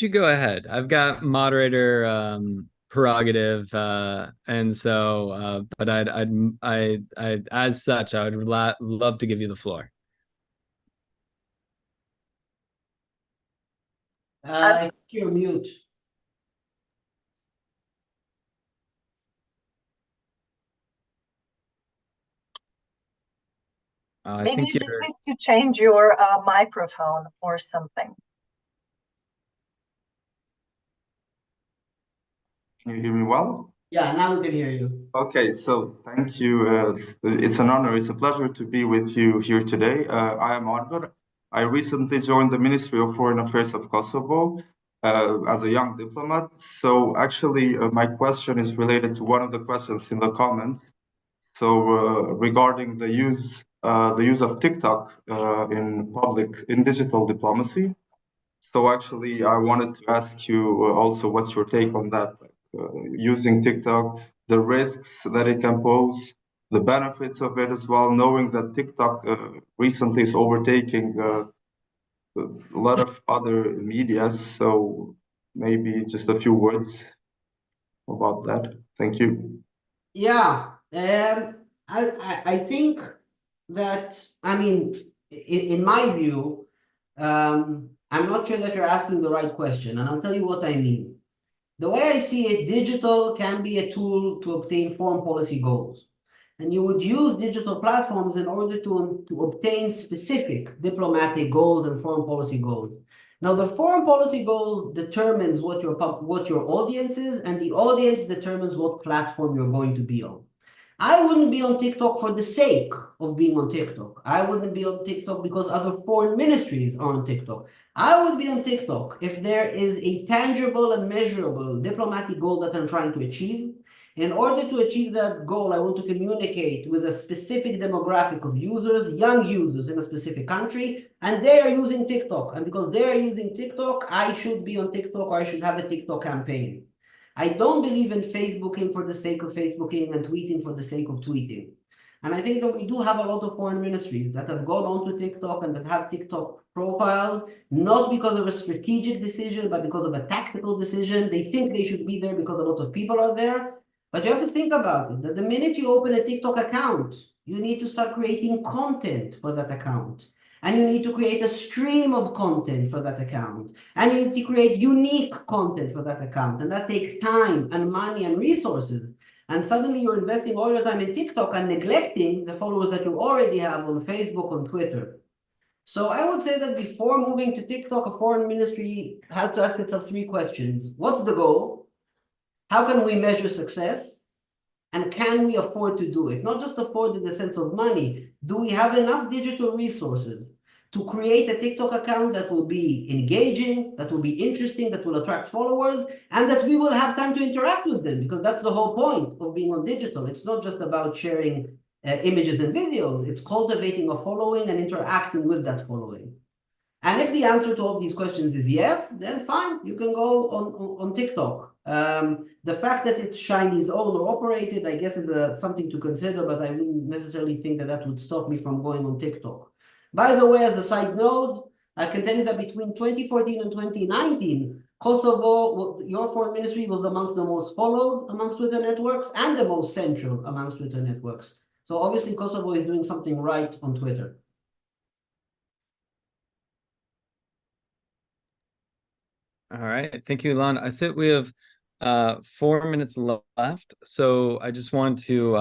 you go ahead? I've got moderator prerogative, and so but I as such I would love to give you the floor. I think you're mute. Maybe you just need to change your microphone or something. Can you hear me well? Yeah, now we can hear you. Okay, so thank you. It's an honor, it's a pleasure to be with you here today. I am Arbor. I recently joined the Ministry of Foreign Affairs of Kosovo as a young diplomat. So actually, my question is related to one of the questions in the comment. So regarding the use of TikTok in digital diplomacy. So actually, I wanted to ask you also, what's your take on that? Using TikTok, the risks that it can pose, the benefits of it as well, knowing that TikTok recently is overtaking a lot of other medias. So maybe just a few words about that. Thank you. Yeah, I think that, I mean, in my view, I'm not sure that you're asking the right question, and I'll tell you what I mean. The way I see it, digital can be a tool to obtain foreign policy goals. And you would use digital platforms in order to obtain specific diplomatic goals and foreign policy goals. Now, the foreign policy goal determines what your audience is, and the audience determines what platform you're going to be on. I wouldn't be on TikTok for the sake of being on TikTok. I wouldn't be on TikTok because other foreign ministries are on TikTok. I would be on TikTok if there is a tangible and measurable diplomatic goal that I'm trying to achieve. In order to achieve that goal, I want to communicate with a specific demographic of users, young users in a specific country, and they are using TikTok. And because they are using TikTok, I should be on TikTok, or I should have a TikTok campaign. I don't believe in Facebooking for the sake of Facebooking and tweeting for the sake of tweeting. And I think that we do have a lot of foreign ministries that have gone onto TikTok and that have TikTok profiles, not because of a strategic decision, but because of a tactical decision. They think they should be there because a lot of people are there. But you have to think about it, that the minute you open a TikTok account, you need to start creating content for that account. And you need to create a stream of content for that account. And you need to create unique content for that account. And that takes time and money and resources. And suddenly you're investing all your time in TikTok and neglecting the followers that you already have on Facebook, on Twitter. So I would say that before moving to TikTok, a foreign ministry has to ask itself three questions. What's the goal? How can we measure success? And can we afford to do it? Not just afford in the sense of money. Do we have enough digital resources to create a TikTok account that will be engaging, that will be interesting, that will attract followers, and that we will have time to interact with them? Because that's the whole point of being on digital. It's not just about sharing images and videos. It's cultivating a following and interacting with that following. And if the answer to all these questions is yes, then fine, you can go on TikTok. The fact that it's Chinese owned or operated, I guess, is something to consider, but I wouldn't necessarily think that that would stop me from going on TikTok. By the way, as a side note, I can tell you that between 2014 and 2019, Kosovo, your foreign ministry was amongst the most followed amongst Twitter networks and the most central amongst Twitter networks. So obviously Kosovo is doing something right on Twitter. All right, thank you, Ilan. I said we have 4 minutes left, so I just want to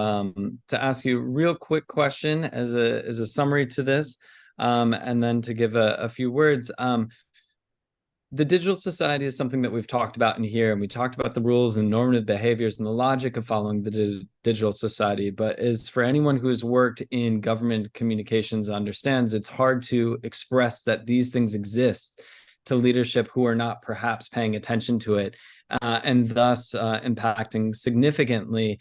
ask you a real quick question as a summary to this, and then to give a few words. the digital society is something that we've talked about in here, and we talked about the rules and normative behaviors and the logic of following the digital society. But as for anyone who has worked in government communications understands, it's hard to express that these things exist to leadership who are not perhaps paying attention to it, and thus impacting significantly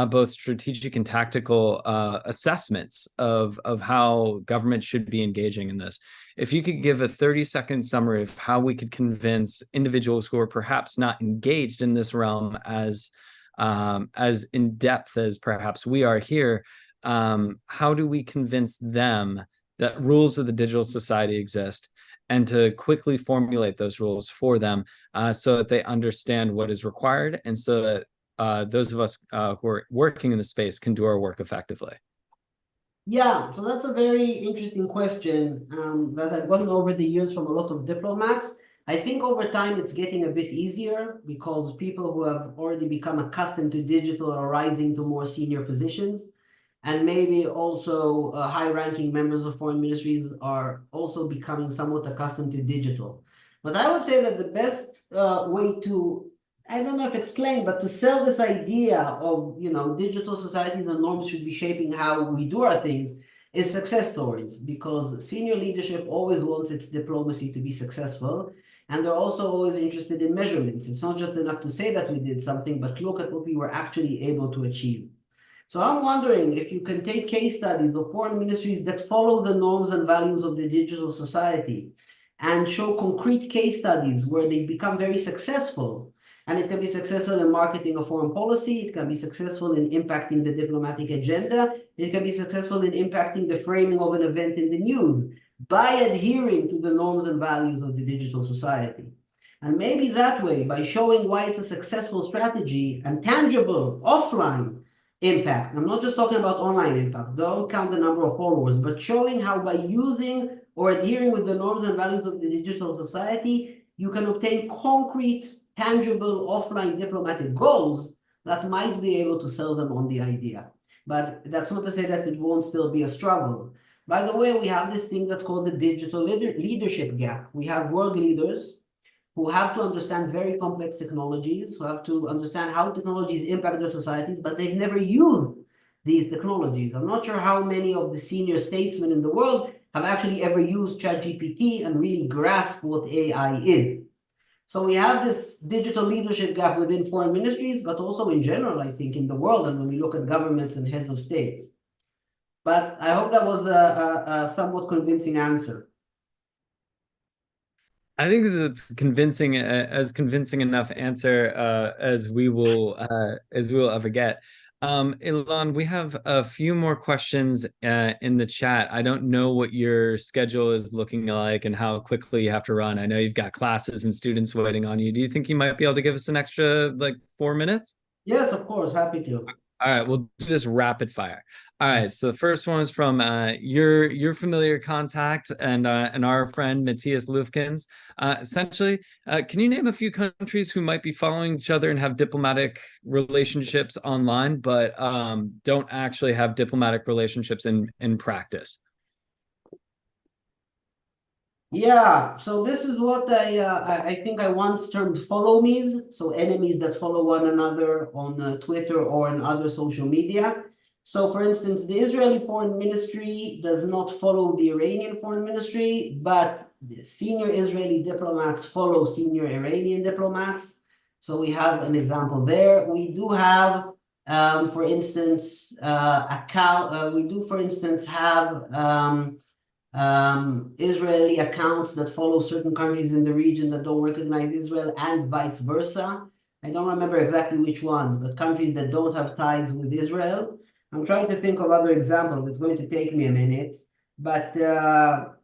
both strategic and tactical assessments of how government should be engaging in this. If you could give a 30-second summary of how we could convince individuals who are perhaps not engaged in this realm as in depth as perhaps we are here, how do we convince them that rules of the digital society exist, and to quickly formulate those rules for them so that they understand what is required, and so that those of us who are working in the space can do our work effectively? Yeah, so that's a very interesting question that I've gotten over the years from a lot of diplomats. I think over time it's getting a bit easier because people who have already become accustomed to digital are rising to more senior positions. And maybe also high-ranking members of foreign ministries are also becoming somewhat accustomed to digital. But I would say that the best way to, I don't know if explain, but to sell this idea of, digital societies and norms should be shaping how we do our things is success stories, because senior leadership always wants its diplomacy to be successful. And they're also always interested in measurements. It's not just enough to say that we did something, but look at what we were actually able to achieve. So I'm wondering if you can take case studies of foreign ministries that follow the norms and values of the digital society and show concrete case studies where they become very successful. And it can be successful in marketing a foreign policy. It can be successful in impacting the diplomatic agenda. It can be successful in impacting the framing of an event in the news by adhering to the norms and values of the digital society. And maybe that way, by showing why it's a successful strategy and tangible offline impact. I'm not just talking about online impact. Don't count the number of followers, but showing how by using or adhering with the norms and values of the digital society, you can obtain concrete, tangible offline diplomatic goals that might be able to sell them on the idea. But that's not to say that it won't still be a struggle. By the way, we have this thing that's called the digital leadership gap. We have world leaders who have to understand very complex technologies, who have to understand how technologies impact their societies, but they've never used these technologies. I'm not sure how many of the senior statesmen in the world have actually ever used ChatGPT and really grasped what AI is. So we have this digital leadership gap within foreign ministries, but also in general, I think, in the world, and when we look at governments and heads of state. But I hope that was a somewhat convincing answer. I think it's convincing, as convincing enough answer as we will ever get. Ilan, we have a few more questions in the chat. I don't know what your schedule is looking like and how quickly you have to run. I know you've got classes and students waiting on you. Do you think you might be able to give us an extra 4 minutes? Yes, of course, happy to. All right, we'll do this rapid fire. All right, so the first one is from your familiar contact and our friend Matthias Lufkins. Essentially, can you name a few countries who might be following each other and have diplomatic relationships online, but don't actually have diplomatic relationships in practice? Yeah, so this is what I think I once termed follow-me's, so enemies that follow one another on Twitter or on other social media. So for instance, the Israeli Foreign Ministry does not follow the Iranian Foreign Ministry, but the senior Israeli diplomats follow senior Iranian diplomats. So we have an example there. We do have, for instance, Israeli accounts that follow certain countries in the region that don't recognize Israel, and vice versa. I don't remember exactly which ones, but countries that don't have ties with Israel. I'm trying to think of other examples. It's going to take me a minute. But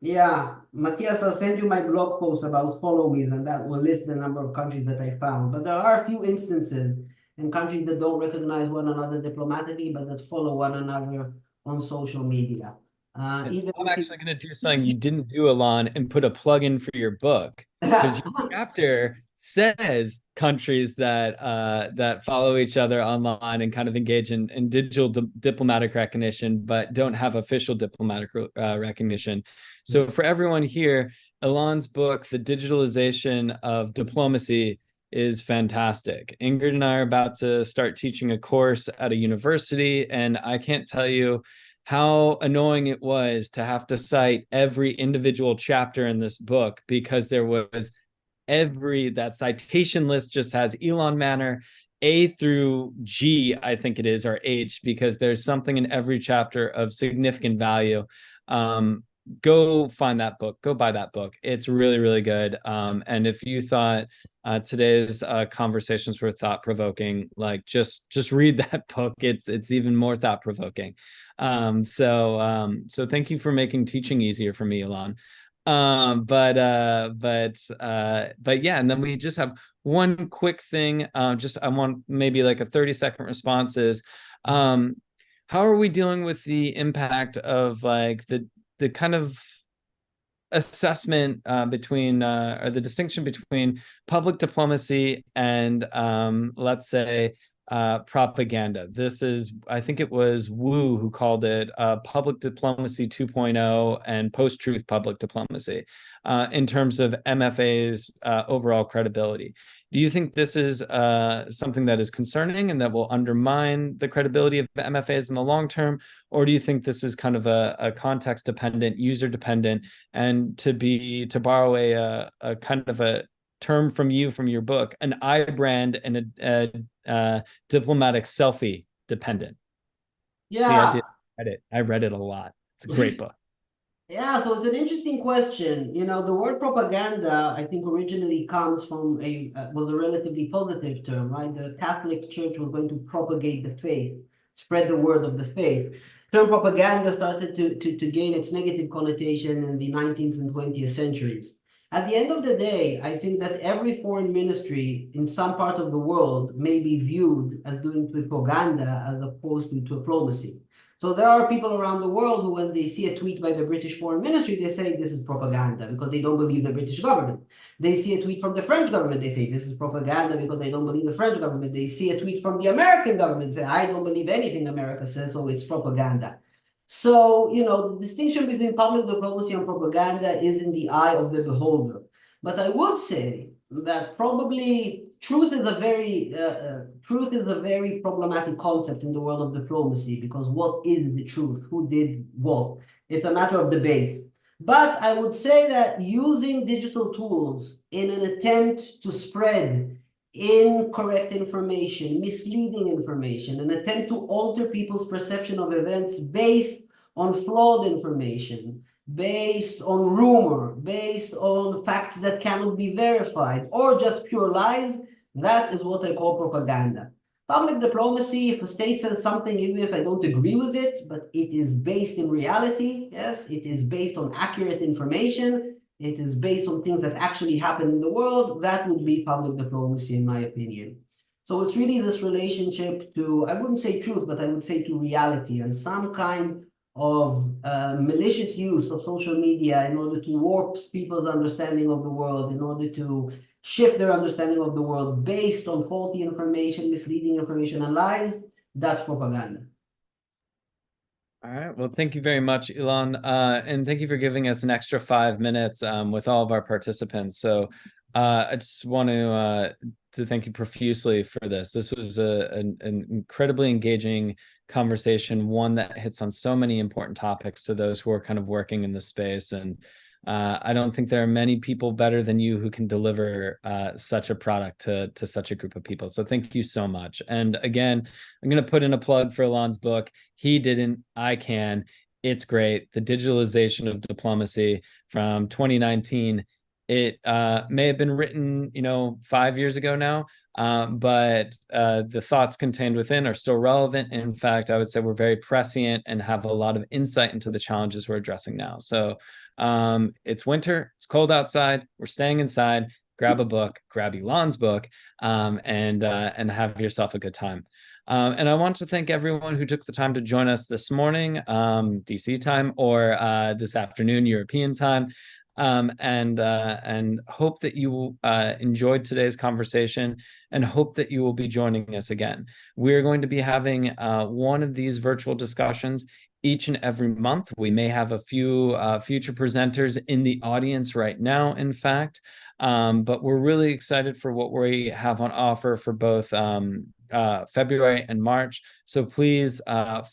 yeah, Matthias, I'll send you my blog post about follow-me's, and that will list the number of countries that I found. But there are a few instances in countries that don't recognize one another diplomatically, but that follow one another on social media. I'm actually going to do something you didn't do, Ilan, and put a plug in for your book, because your chapter says countries that follow each other online and kind of engage in digital diplomatic recognition, but don't have official diplomatic recognition. So for everyone here, Ilan's book, The Digitalization of Diplomacy, is fantastic. Ingrid and I are about to start teaching a course at a university, and I can't tell you how annoying it was to have to cite every individual chapter in this book, because there was that citation list just has Ilan Manor A through G, I think it is, or H, because there's something in every chapter of significant value. Go find that book, go buy that book. It's really, really good. And if you thought today's conversations were thought-provoking, like just read that book. It's even more thought-provoking. So thank you for making teaching easier for me, Ilan. But yeah, and then we just have one quick thing. I want maybe like a 30-second response is, how are we dealing with the impact of like the kind of assessment between or the distinction between public diplomacy and let's say propaganda. This is, I think it was Wu who called it public diplomacy 2.0 and post-truth public diplomacy in terms of MFAs overall credibility. Do you think this is something that is concerning and that will undermine the credibility of the MFAs in the long term? Or do you think this is kind of a context dependent, user dependent, and to borrow a kind of a term from your book, an I brand and a diplomatic selfie dependent? Yeah. See, I read it a lot. It's a great book. Yeah, so it's an interesting question. You know, the word propaganda, I think, originally comes from was a relatively positive term, right? The Catholic Church was going to propagate the faith, spread the word of the faith. The term propaganda started to gain its negative connotation in the 19th and 20th centuries. At the end of the day, I think that every foreign ministry in some part of the world may be viewed as doing propaganda as opposed to diplomacy. So there are people around the world who, when they see a tweet by the British Foreign Ministry, they say this is propaganda because they don't believe the British government. They see a tweet from the French government, they say this is propaganda because they don't believe the French government. They see a tweet from the American government, say I don't believe anything America says, so it's propaganda. So, you know, the distinction between public diplomacy and propaganda is in the eye of the beholder. But I would say that probably truth is a very problematic concept in the world of diplomacy, because what is the truth? Who did what? It's a matter of debate. But I would say that using digital tools in an attempt to spread incorrect information, misleading information, an attempt to alter people's perception of events based on flawed information, based on rumor, based on facts that cannot be verified, or just pure lies, that is what I call propaganda. Public diplomacy, if a state says something, even if I don't agree with it, but it is based in reality, yes, it is based on accurate information, it is based on things that actually happen in the world, that would be public diplomacy, in my opinion. So it's really this relationship to, I wouldn't say truth, but I would say to reality, and some kind of malicious use of social media in order to warp people's understanding of the world, in order to shift their understanding of the world based on faulty information, misleading information, and lies, that's propaganda. All right. Well, thank you very much, Ilan. And thank you for giving us an extra 5 minutes with all of our participants. So I just want to thank you profusely for this. This was an incredibly engaging conversation, one that hits on so many important topics to those who are kind of working in this space. And I don't think there are many people better than you who can deliver such a product to such a group of people. So thank you so much. And again, I'm going to put in a plug for Ilan's book. He didn't, I can. It's great. The Digitalization of Diplomacy from 2019. It may have been written, 5 years ago now, but the thoughts contained within are still relevant. In fact, I would say we're very prescient and have a lot of insight into the challenges we're addressing now. So it's winter, it's cold outside, we're staying inside, grab a book, grab Ilan's book, and have yourself a good time. And I want to thank everyone who took the time to join us this morning, DC time, or this afternoon, European time. And hope that you enjoyed today's conversation, and hope that you will be joining us again. We're going to be having one of these virtual discussions each and every month. We may have a few future presenters in the audience right now, in fact, but we're really excited for what we have on offer for both February and March. So please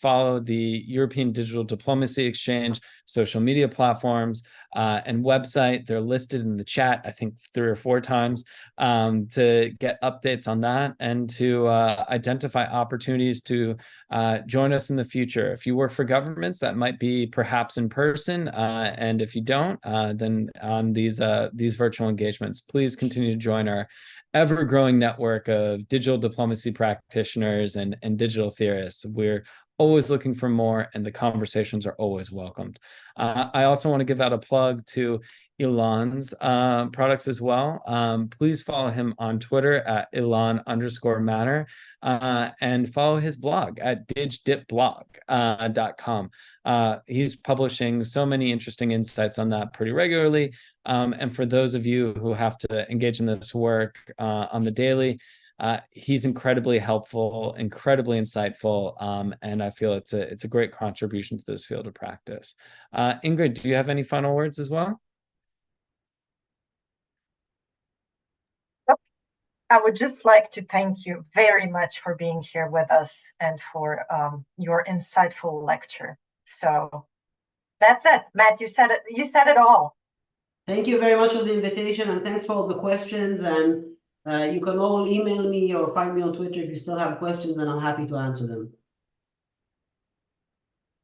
follow the European Digital Diplomacy Exchange social media platforms and website. They're listed in the chat, I think 3 or 4 times, to get updates on that and to identify opportunities to join us in the future. If you work for governments, that might be perhaps in person, and if you don't, then on these virtual engagements, please continue to join our ever-growing network of digital diplomacy practitioners and digital theorists. We're always looking for more, and the conversations are always welcomed. I also want to give out a plug to Ilan's products as well. Please follow him on Twitter at Ilan_Manor, and follow his blog at digdipblog.com. He's publishing so many interesting insights on that pretty regularly. And for those of you who have to engage in this work on the daily, he's incredibly helpful, incredibly insightful, and I feel it's a great contribution to this field of practice. Ingrid, do you have any final words as well? I would just like to thank you very much for being here with us and for your insightful lecture. So that's it. Matt, you said it. You said it all. Thank you very much for the invitation, and thanks for all the questions. And you can all email me or find me on Twitter if you still have questions, and I'm happy to answer them.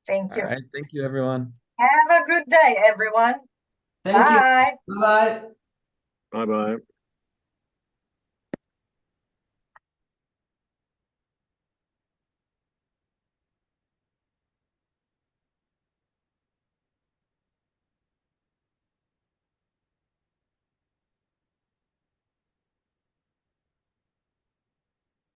Thank you. All right. Thank you, everyone. Have a good day, everyone. Thank Bye. you. Bye-bye. Bye-bye.